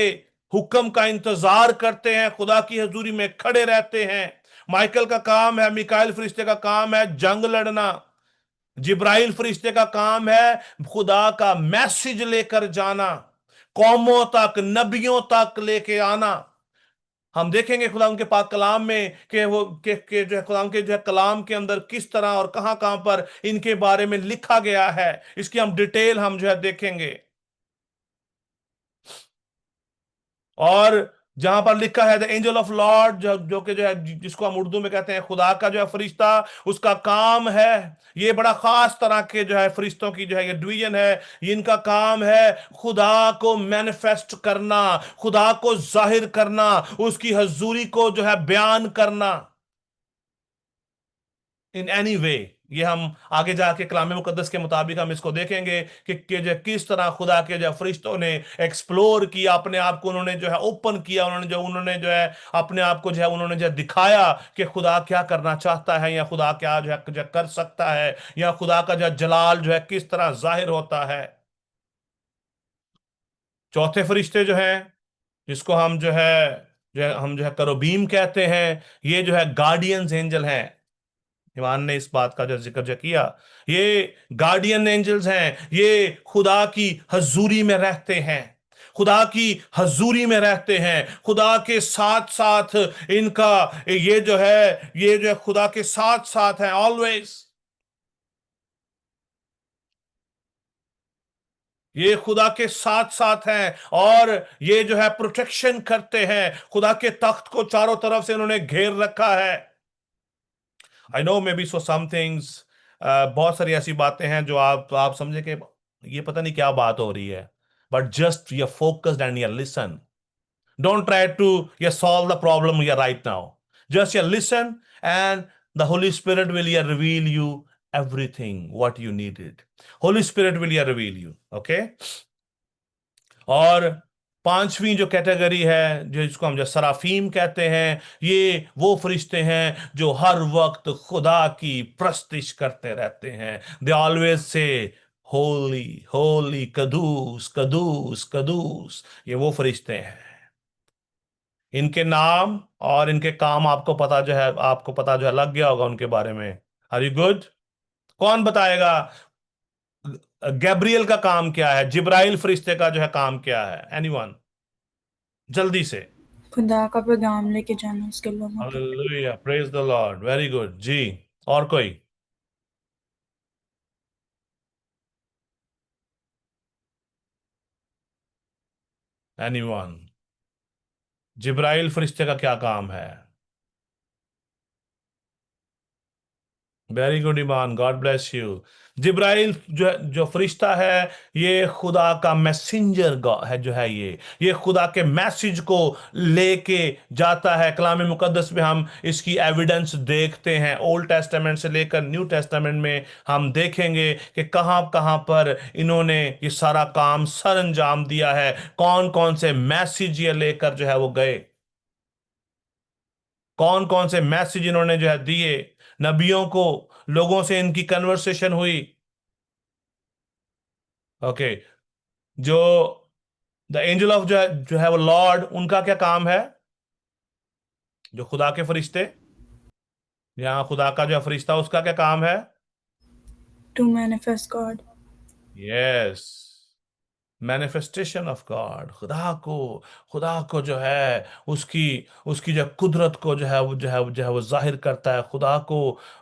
हुक्म का इंतजार करते हैं, खुदा की हजूरी में खड़े रहते हैं। माइकल का काम है, मिकाइल फरिश्ते का काम है जंग लड़ना। जिब्राइल फरिश्ते का काम है खुदा का मैसेज लेकर जाना, कौमों तक, नबियों तक लेके आना। हम देखेंगे खुदा उनके पाक कलाम में कि वो के जो है खुदा के जो है कलाम के अंदर किस तरह और कहां कहां पर इनके बारे में लिखा गया है। इसकी हम डिटेल हम जो है देखेंगे। और जहां पर लिखा है द एंजल ऑफ लॉर्ड, जो कि जो है जिसको हम उर्दू में कहते हैं खुदा का जो है फरिश्ता, उसका काम है, ये बड़ा खास तरह के जो है फरिश्तों की जो है ये डिवीजन है। इनका काम है खुदा को मैनिफेस्ट करना, खुदा को जाहिर करना, उसकी हजूरी को जो है बयान करना इन एनी वे। ये हम आगे जाके कलाम मुकद्दस के मुताबिक हम इसको देखेंगे कि जो किस तरह खुदा के जो फरिश्तों ने एक्सप्लोर किया अपने आप को, उन्होंने जो है ओपन किया, उन्होंने जो है अपने आप को जो है उन्होंने जो है दिखाया कि खुदा क्या करना चाहता है, या खुदा क्या जो है कर सकता है, या खुदा का जो है जलाल जो है किस तरह जाहिर होता है। चौथे फरिश्ते जो हैं, जिसको हम जो है करोबीम कहते हैं, ये जो है गार्डियंस एंजल हैं। ईमान ने इस बात का जो जिक्र जो किया, ये गार्डियन एंजल्स हैं, ये खुदा की हजूरी में रहते हैं, खुदा की हजूरी में रहते हैं, खुदा के साथ साथ इनका ये जो है खुदा के साथ साथ है ऑलवेज। ये खुदा के साथ साथ हैं, और ये जो है प्रोटेक्शन करते हैं। खुदा के तख्त को चारों तरफ से इन्होंने घेर रखा है। I know maybe so some things, बहुत सारी ऐसी बातें हैं जो आप समझे कि ये पता नहीं क्या बात हो रही है, but just you focused and you listen. Don't try to you solve the problem you right now. Just you listen, and the Holy Spirit will you reveal you everything what you needed. Holy Spirit will you reveal you. Okay. और पांचवी जो category है, जो इसको हम जो सराफीम कहते हैं, ये वो फरिश्ते हैं जो हर वक्त खुदा की प्रस्तिश करते रहते हैं। They always say Holi Holi कदूस कदूस कदूस। ये वो फरिश्ते हैं। इनके नाम और इनके काम आपको पता जो है लग गया होगा उनके बारे में। Are you good? कौन बताएगा गैब्रियल का काम क्या है, जिब्राइल फरिश्ते का जो है काम क्या है? एनीवन? जल्दी से। खुदा का पैगाम लेके जाना उसके लोगों तक। Hallelujah, praise the lord, very good ji. और कोई? एनीवन? जिब्राइल फरिश्ते का क्या काम है? Very good Iman, God bless you. जिब्राइल जो फरिश्ता है, ये खुदा का मैसेंजर है, जो है ये खुदा के मैसेज को लेके जाता है। कलाम मुकद्दस में हम इसकी एविडेंस देखते हैं, ओल्ड टेस्टामेंट से लेकर न्यू टेस्टामेंट में हम देखेंगे कि कहां कहां पर इन्होंने ये सारा काम सर अंजाम दिया है, कौन कौन से मैसेज ये लेकर जो है वो गए, कौन कौन से मैसेज इन्होंने जो है दिए नबियों को, लोगों से इनकी कन्वर्सेशन हुई। ओके। जो द एंजल ऑफ जो है वो लॉर्ड, उनका क्या काम है? जो खुदा के फरिश्ते, यहाँ खुदा का जो फरिश्ता, उसका क्या काम है? To manifest God. Yes, manifestation of God. खुदा को जो है उसकी उसकी जो कुदरत को जो है वो जाहिर करता है। खुदा को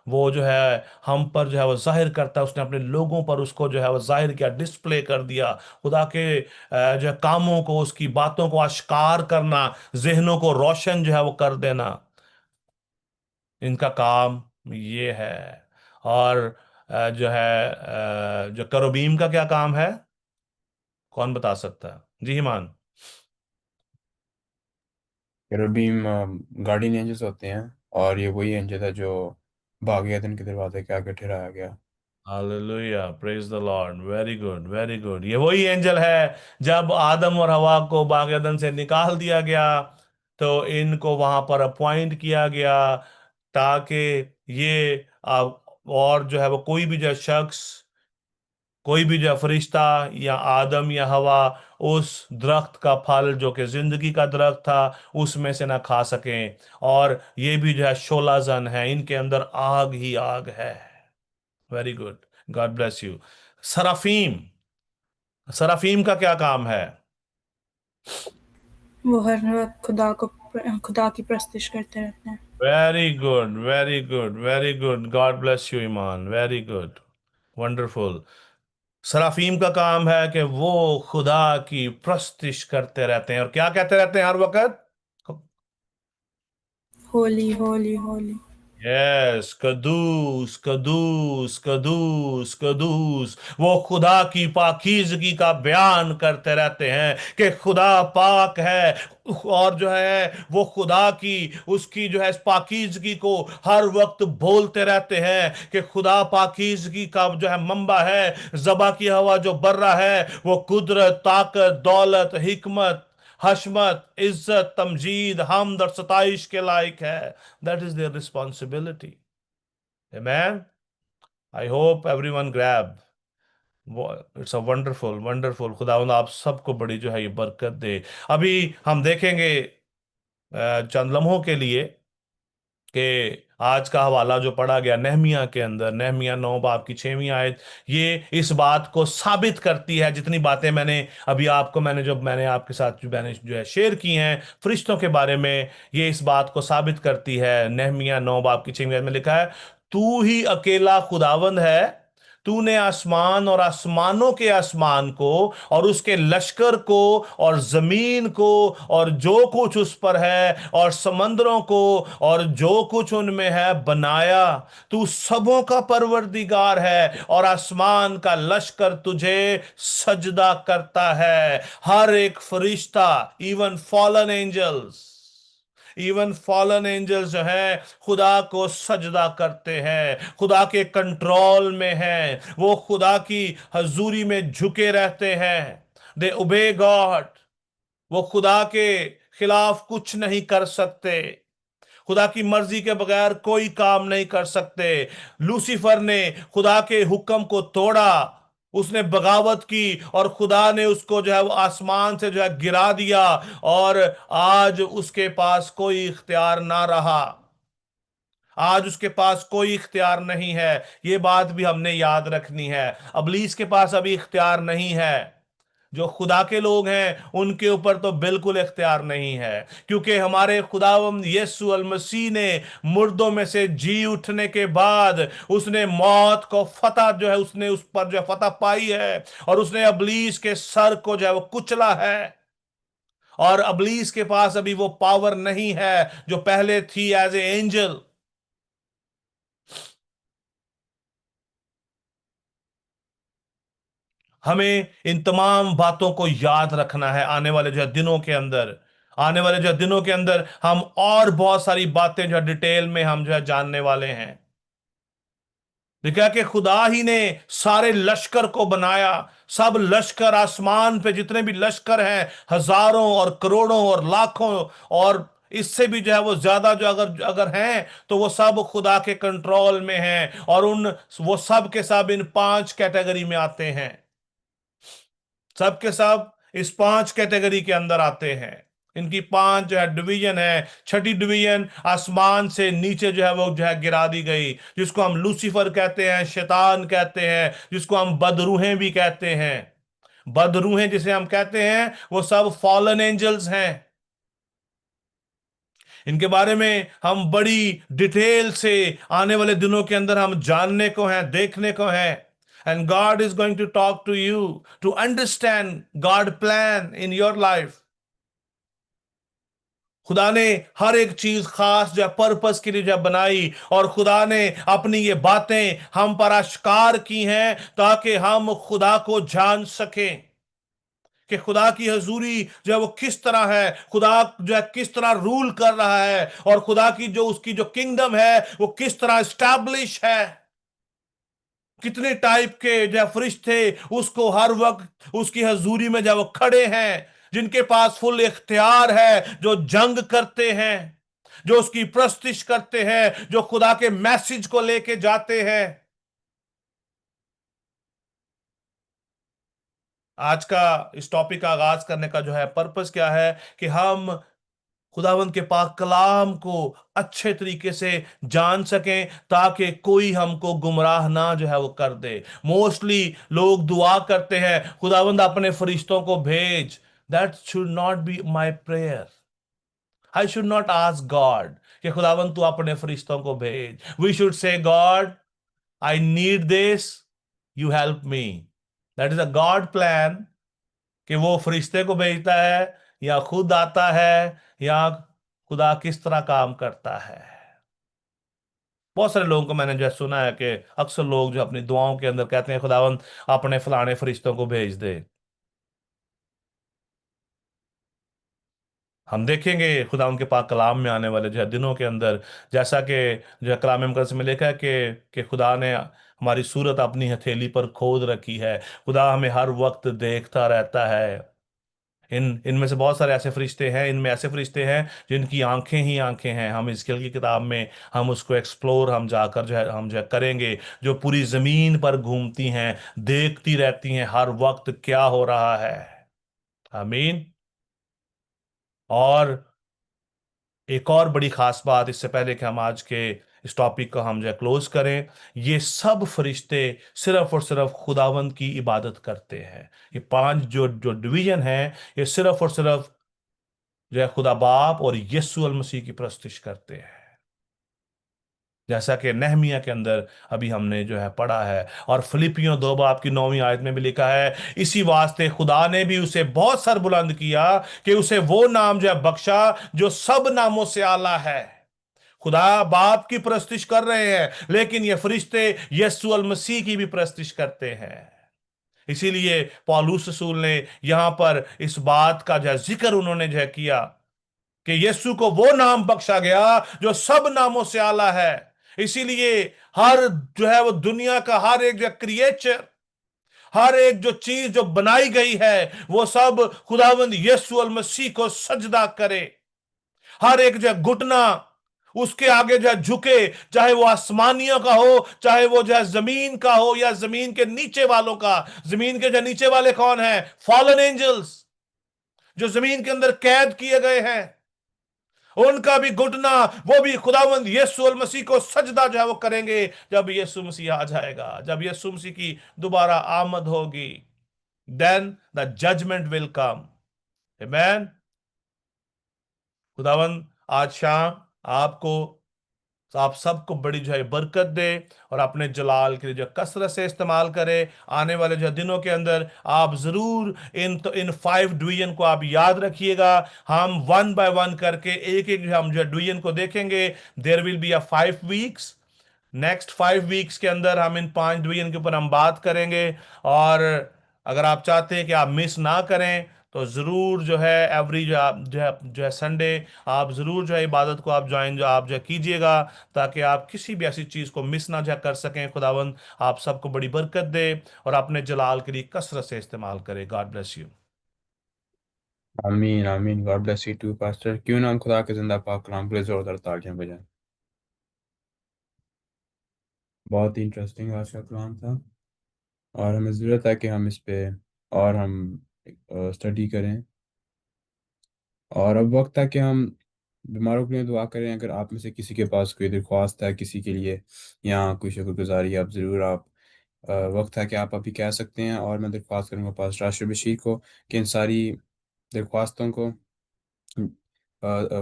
वो जो है हम पर जो है वो जाहिर करता है। उसने अपने लोगों पर उसको जो है वो जाहिर किया, डिस्प्ले कर दिया। खुदा के जो है कामों को, उसकी बातों को आश्कार करना, जहनों को रोशन जो है वो कर देना, इनका काम ये है। और जो करोबीम का क्या काम है? कौन बता सकता है जी? ईमान? केरुबीम गार्डियन एंजल्स होते हैं, और ये वही एंजल है जो बागेदन के दरवाजे के आगे ठहराया गया। Hallelujah, praise the lord, very good very good. ये वही एंजल है जब आदम और हवा को बाग ईदन से निकाल दिया गया तो इनको वहां पर अपॉइंट किया गया ताकि ये और जो है वो कोई भी जो शख्स, कोई भी जो फरिश्ता या आदम या हवा उस दरख्त का फल जो कि जिंदगी का दरख्त था उसमें से ना खा सकें। और ये भी जो है शोला जन है, इनके अंदर आग ही आग है। Very good, God bless you. Seraphim, seraphim का क्या काम है? वो हर वक्त खुदा की प्रस्तुति करते रहते हैं। Very good very good very good, God bless you Iman, very good, wonderful. Seraphim का काम है कि वो खुदा की प्रस्तुति करते रहते हैं और क्या कहते रहते हैं हर वक्त? होली होली होली। यस, कदूस कदूस कदूस कदूस। वो खुदा की पाकीज़गी का बयान करते रहते हैं कि खुदा पाक है। और जो है वो खुदा की, उसकी जो है इस पाकीज़गी को हर वक्त बोलते रहते हैं कि खुदा पाकीज़गी का जो है मंबा है। ज़बा की हवा जो बर्रा है वो कुदरत, ताकत, दौलत, हिकमत, हशमत, इज्जत, तमजीद, हमद और सताइश के लायक है। That is their responsibility. Amen. I hope everyone grab. It's a wonderful wonderful. खुदावंद आप सबको बड़ी जो है ये बरकत दे। अभी हम देखेंगे चंद लम्हों के लिए कि आज का हवाला जो पढ़ा गया नहमिया के अंदर, नहमिया 9 बाब की 6वीं आयत, ये इस बात को साबित करती है। जितनी बातें मैंने अभी आपको मैंने आपके साथ जो है शेयर की हैं फरिश्तों के बारे में, ये इस बात को साबित करती है। नहमिया 9 बाब की 6वीं आयत में लिखा है, तू ही अकेला खुदावंद है, तूने आसमान और आसमानों के आसमान को और उसके लश्कर को और जमीन को और जो कुछ उस पर है और समंदरों को और जो कुछ उनमें है बनाया। तू सबों का परवरदिगार है और आसमान का लश्कर तुझे सजदा करता है। हर एक फरिश्ता, even fallen angels, even fallen angels जो है खुदा को सजदा करते हैं, खुदा के कंट्रोल में हैं, वो खुदा की हजूरी में झुके रहते हैं। दे ओबे गॉड। वो खुदा के खिलाफ कुछ नहीं कर सकते, खुदा की मर्जी के बगैर कोई काम नहीं कर सकते। लूसीफर ने खुदा के हुक्म को तोड़ा, उसने बगावत की और खुदा ने उसको जो है वो आसमान से जो है गिरा दिया और आज उसके पास कोई इख्तियार ना रहा, आज उसके पास कोई इख्तियार नहीं है। ये बात भी हमने याद रखनी है। अबलीस के पास अभी इख्तियार नहीं है। जो खुदा के लोग हैं उनके ऊपर तो बिल्कुल इख्तियार नहीं है, क्योंकि हमारे खुदावंद यीशु अल मसीह ने मुर्दों में से जी उठने के बाद उसने मौत को फतह जो है उसने उस पर जो है फतह पाई है और उसने अबलीस के सर को जो है वो कुचला है। और अबलीस के पास अभी वो पावर नहीं है जो पहले थी एज ए एंजल। हमें इन तमाम बातों को याद रखना है। आने वाले जो है दिनों के अंदर, आने वाले जो है दिनों के अंदर हम और बहुत सारी बातें जो है डिटेल में हम जो है जानने वाले हैं। देखा कि खुदा ही ने सारे लश्कर को बनाया। सब लश्कर, आसमान पे जितने भी लश्कर हैं, हजारों और करोड़ों और लाखों और इससे भी जो है वो ज्यादा जो अगर अगर हैं तो वो सब खुदा के कंट्रोल में हैं और उन वो सब के सब इन 5 कैटेगरी में आते हैं। सब के सब इस 5 कैटेगरी के अंदर आते हैं। इनकी 5 जो है डिवीजन है। छठी डिवीजन आसमान से नीचे जो है वो जो है गिरा दी गई, जिसको हम लूसीफर कहते हैं, शैतान कहते हैं, जिसको हम बदरूहें भी कहते हैं। बदरूहें जिसे हम कहते हैं वो सब फॉलन एंजल्स हैं। इनके बारे में हम बड़ी डिटेल से आने वाले दिनों के अंदर हम जानने को हैं, देखने को हैं। And God is going to talk to you to understand God plan in your life. खुदा ने हर एक चीज खास जो पर्पस के लिए जो बनाई और खुदा ने अपनी ये बातें हम पर आश्कार की हैं ताकि हम खुदा को जान सकें कि खुदा की हजूरी जो है वो किस तरह है, खुदा जो है किस तरह रूल कर रहा है, और खुदा की जो उसकी जो किंगडम है वो किस तरह स्टैब्लिश है। कितने टाइप के जो फरिश्ते उसको हर वक्त उसकी हजूरी में जो वो खड़े हैं, जिनके पास फुल इख्तियार है, जो जंग करते हैं, जो उसकी प्रस्तिश करते हैं, जो खुदा के मैसेज को लेके जाते हैं। आज का इस टॉपिक का आगाज करने का जो है पर्पस क्या है कि हम खुदावंद के पाक कलाम को अच्छे तरीके से जान सकें, ताकि कोई हमको गुमराह ना जो है वो कर दे। मोस्टली लोग दुआ करते हैं, खुदावंद अपने फरिश्तों को भेज। That should not be my prayer. I should not ask God कि खुदावंद तू अपने फरिश्तों को भेज। We should say God, I need this, you help me. That is a God plan, कि वो फरिश्ते को भेजता है या खुद आता है, या खुदा किस तरह काम करता है। बहुत सारे लोगों को मैंने जो है सुना है कि अक्सर लोग जो अपनी दुआओं के अंदर कहते हैं खुदावंद अपने फलाने फरिश्तों को भेज दे। हम देखेंगे खुदा उनके पाक कलाम में आने वाले जो है दिनों के अंदर, जैसा कि जो है कलाम मुकद्दस में लिखा है कि खुदा ने हमारी सूरत अपनी हथेली पर खोद रखी है। खुदा हमें हर वक्त देखता रहता है। इनमें से बहुत सारे ऐसे फरिश्ते हैं, इनमें ऐसे फरिश्ते हैं जिनकी आंखें ही आंखें हैं। हम हिजकिय्याह की किताब में हम उसको एक्सप्लोर हम जाकर जो है हम जो है करेंगे, जो पूरी जमीन पर घूमती हैं, देखती रहती हैं हर वक्त क्या हो रहा है। आमीन। और एक और बड़ी खास बात, इससे पहले कि हम आज के इस टॉपिक को हम जो है क्लोज करें, ये सब फरिश्ते सिर्फ और सिर्फ खुदावंद की इबादत करते हैं। ये पांच जो जो डिवीजन है, ये सिर्फ और सिर्फ जो है खुदा बाप और यीशु अल मसीह की प्रस्तुति करते हैं, जैसा कि नहमिया के अंदर अभी हमने जो है पढ़ा है। और फिलिपियों 2 बाब की 9वीं आयत में भी लिखा है, इसी वास्ते खुदा ने भी उसे बहुत सर बुलंद किया कि उसे वो नाम जो है बख्शा जो सब नामों से आला है। खुदा बाप की प्रस्तुति कर रहे हैं, लेकिन ये फरिश्ते यीशु अल मसीह की भी प्रस्तुति करते हैं। इसीलिए पौलुस रसूल ने यहां पर इस बात का जो है जिक्र उन्होंने जो है किया कि यीशु को वो नाम बख्शा गया जो सब नामों से आला है। इसीलिए हर जो है वो दुनिया का हर एक जो क्रिएचर, हर एक जो चीज जो बनाई गई है, वो सब खुदावंद यीशु अल मसीह को सजदा करे। हर एक जो घुटना उसके आगे जो है झुके, चाहे वो आसमानियों का हो, चाहे वो जो है जमीन का हो, या जमीन के नीचे वालों का। जमीन के जो नीचे वाले कौन है? फॉलन एंजल्स, जो जमीन के अंदर कैद किए गए हैं। उनका भी घुटना, वो भी खुदावंद यीशु अल मसीह को सजदा जो है वो करेंगे, जब यीशु मसीह आ जाएगा, जब यीशु मसीह की दोबारा आमद होगी। Then the judgment will come. Amen. खुदावंद आज शाम आपको, आप सबको बड़ी जो है बरकत दे, और अपने जलाल के लिए जो कसरत से इस्तेमाल करे। आने वाले जो दिनों के अंदर आप जरूर इन 5 डिवीजन को आप याद रखिएगा। हम 1 बाय 1 करके एक एक जो हम जो डिवीजन को देखेंगे। There will be a 5 weeks. Next 5 weeks के अंदर हम इन 5 डिवीजन के ऊपर हम बात करेंगे। और अगर आप चाहते हैं कि आप मिस ना करें, तो ज़रूर जो है एवरी जो है संडे आप ज़रूर जो है इबादत को आप ज्वाइन जो आप जो है कीजिएगा, ताकि आप किसी भी ऐसी चीज़ को मिस ना जो है कर सकें। खुदावंद आप सबको बड़ी बरकत दे और अपने जलाल के लिए कसरत से इस्तेमाल करे। God bless you. आमीन आमीन। God bless you too pastor. क्यों ना हम खुदा के जिंदा पाक कलाम के लिए जोरदार तालियां बजाएं। बहुत ही इंटरेस्टिंग आज का कलाम था, और हमें ज़रूरत है कि हम इस पे और हम स्टडी करें। और अब वक्त है कि हम बीमारों के लिए दुआ करें। अगर आप में से किसी के पास कोई दरख्वास्त है किसी के लिए, या कोई शुक्रगुजारी, आप ज़रूर आप वक्त है कि आप अभी कह सकते हैं। और मैं दरख्वास्त करूँगा पास राशिद बशीर को कि इन सारी दरख्वास्तों को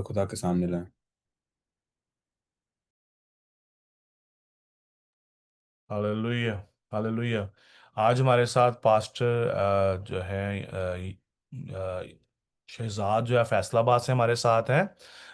खुदा के सामने लाएं। Hallelujah, hallelujah. आज हमारे साथ पास्टर जो है शहजाद जो है फैसलाबाद से हमारे साथ हैं।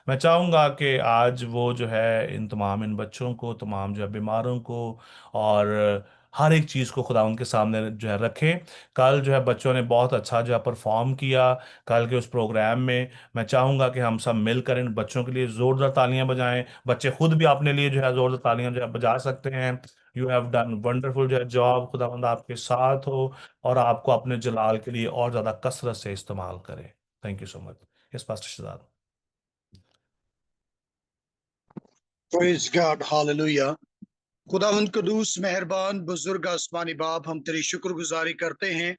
मैं चाहूँगा कि आज वो जो है इन तमाम इन बच्चों को, तमाम जो है बीमारों को, और हर एक चीज़ को खुदा उनके सामने जो है रखें। कल जो है बच्चों ने बहुत अच्छा जो है परफॉर्म किया। कल के उस प्रोग्राम में मैं चाहूँगा कि हम सब मिलकर इन बच्चों के लिए ज़ोरदार तालियां बजाएं। बच्चे खुद भी अपने लिए जो है ज़ोरदार तालियां जो है बजा सकते हैं। यू हैव डन वंडरफुल जो है जॉब। खुदावंद आपके साथ हो और आपको अपने जलाल के लिए और ज़्यादा कसरत से इस्तेमाल करे। Thank you so much. Yes pastor Shahzad. Praise God, hallelujah. खुदावंद कदूस मेहरबान बुजुर्ग आसमानी बाप, हम तेरी शुक्रगुजारी करते हैं,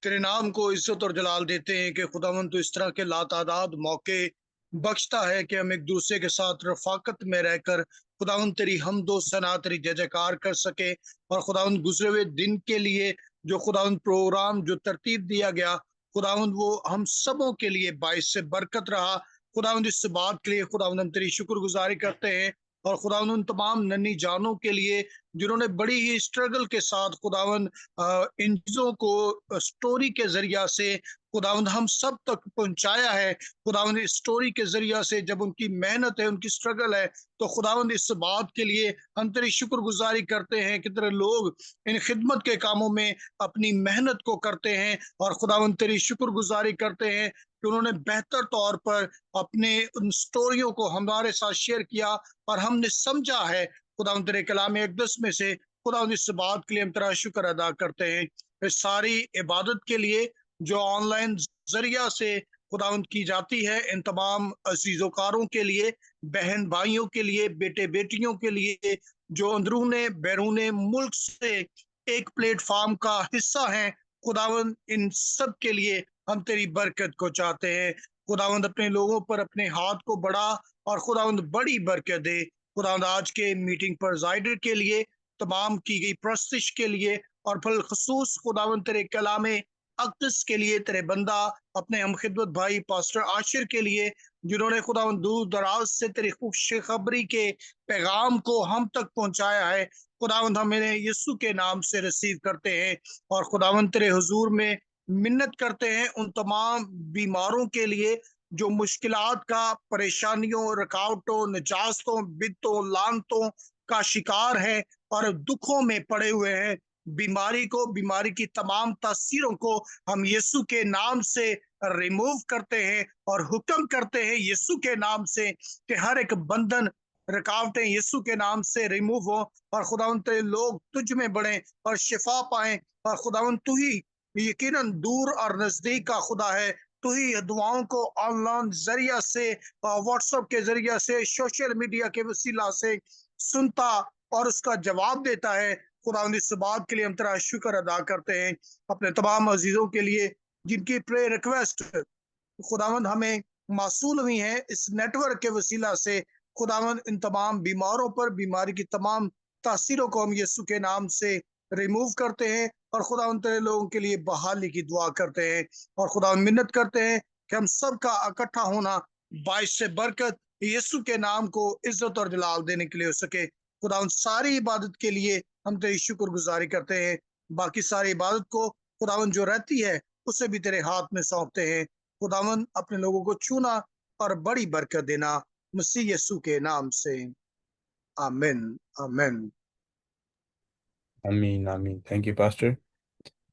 तेरे नाम को इज्जत और जलाल देते हैं कि खुदावंद तो इस तरह के लातादाद मौके बख्शता है कि हम एक दूसरे के साथ रफाकत में रहकर खुदावंद तेरी हमदो सना तेरी जय जयकार कर सके। और खुदावंद गुजरे हुए दिन के लिए जो खुदावंद प्रोग्राम जो तरतीब दिया गया, खुदावंद वो हम सबों के लिए बाइस से बरकत रहा। खुदावंद इस बात के लिए खुदावंद हम तेरी शुक्रगुजारी करते हैं। और खुदावंद उन तमाम नन्ही जानों के लिए जिन्होंने बड़ी ही स्ट्रगल के साथ खुदावंद इन चीजों को स्टोरी के जरिया से खुदावंद हम सब तक पहुंचाया है। खुदावंद इस स्टोरी के जरिया से जब उनकी मेहनत है, उनकी स्ट्रगल है, तो खुदावंद इस बात के लिए हम तेरी शुक्रगुजारी करते हैं कि तेरे लोग इन खिदमत के कामों में अपनी मेहनत को करते हैं। और खुदावंद तेरी शुक्रगुजारी करते हैं कि उन्होंने बेहतर तौर पर अपने उन स्टोरियों को हमारे साथ शेयर किया और हमने समझा है। खुदावंद तेरे कलाम अक़दस में से खुदावंद इस बात के लिए हम तेरा शुक्र अदा करते हैं। इस सारी इबादत के लिए जो ऑनलाइन जरिया से खुदावंद की जाती है, इन तमाम अजीजोकारों के लिए, बहन भाइयों के लिए, बेटे बेटियों के लिए जो अंदरूने बैरूने मुल्क से एक प्लेटफॉर्म का हिस्सा हैं, खुदावंद इन सब के लिए हम तेरी बरकत को चाहते हैं। खुदावंद अपने लोगों पर अपने हाथ को बढ़ा और खुदावंद बड़ी बरकत दे। खुदावंद आज के मीटिंग पर जायडर के लिए, तमाम की गई प्रस्तिश के लिए और फल खसूस खुदावंद तेरे कलामे अक़दस के लिए, तेरे बंदा अपने हम खिदमत भाई पास्टर आशिर के लिए जिन्होंने खुदावंद दूर दराज से तेरी खुशखबरी के पैगाम को हम तक पहुंचाया है। खुदावंद हम इन्हें यीशु के नाम से रिसीव करते हैं और खुदावंद तेरे हुजूर में मिन्नत करते हैं उन तमाम बीमारों के लिए जो मुश्किलात का, परेशानियों, रुकावटों, निजास्तों, बिद्तों, लानतों का शिकार है और दुखों में पड़े हुए हैं। बीमारी को, बीमारी की तमाम तासीरों को हम यीशु के नाम से रिमूव करते हैं और हुक्म करते हैं यीशु के नाम से कि हर एक बंधन, रुकावटें यीशु के नाम से रिमूव हो और खुदावंद तेरे लोग तुझ में बढ़ें और शिफा पाएं। और खुदावंद तू ही यकीनन दूर और नजदीक का खुदा है। तू ही दुआओं को ऑनलाइन जरिया से, व्हाट्सएप के जरिया से, सोशल मीडिया के वसीला से सुनता और उसका जवाब देता है। खुदावंद इस बात के लिए हम तेरा शुक्र अदा करते हैं अपने तमाम अजीजों के लिए जिनकी प्रे रिक्वेस्ट खुदावंद हमें मासूल हुई है इस नेटवर्क के वसीला से। खुदावंद इन तमाम बीमारों पर, बीमारी की तमाम तासीरों को हम यीशु के नाम से रिमूव करते हैं और खुदावंद तेरे लोगों के लिए बहाली की दुआ करते हैं और खुदावंद मिन्नत करते हैं कि हम सब का इकट्ठा होना बाइस से बरकत यीशु के नाम को इज्जत और जलाल देने के लिए हो सके। खुदावंद सारी इबादत के लिए हम तेरी शुक्रगुजारी करते हैं। बाकी सारी इबादत को खुदावंद जो रहती है उसे भी तेरे हाथ में सौंपते हैं। खुदावंद अपने लोगों को छूना और बड़ी बरकत देना मसीह यीशु के नाम से, आमीन आमीन आमीन आमीन। Thank you pastor.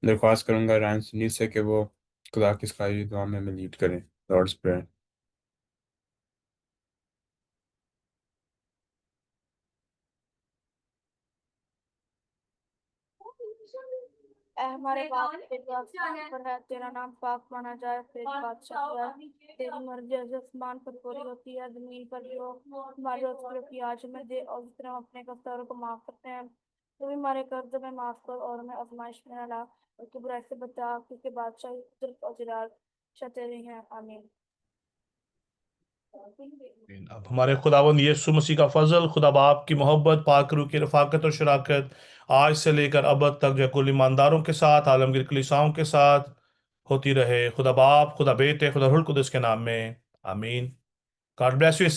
दरख्वास्त करूंगा रायन सुनील से कि वो खुदा की सखाई दुआ में हमें लीड करें। Lord's prayer. ऐ हमारे बाप तेरे आसमान पर है, तेरा नाम पाक माना जाए, तेरी बादशाही आए, तेरी मर्जी जैसे आसमान पर पूरी होती है जमीन पर भी हो। हमारी रोज की रोटी आज हमें दे और जिस तरह हम अपने कर्जदारों को माफ करते हैं, तो भी हमारे कर्ज में माफ कर और हमें आजमाइश में न ला और तू बुराई से बचा, क्योंकि बादशाही इज्जत और जलाल तेरी हैं। आमीन। अब हमारे खुदावंद यीशु मसीह का फजल, खुदा बाप की मोहब्बत, पाक रूह की रफाकत और शराकत आज से लेकर अब तक जो कुल ईमानदारों के साथ, आलमगीर कलीसियाओं के साथ होती रहे। खुदा बाप, खुदा बेटे, खुदा रूह कुदस के नाम में आमीन। God bless you.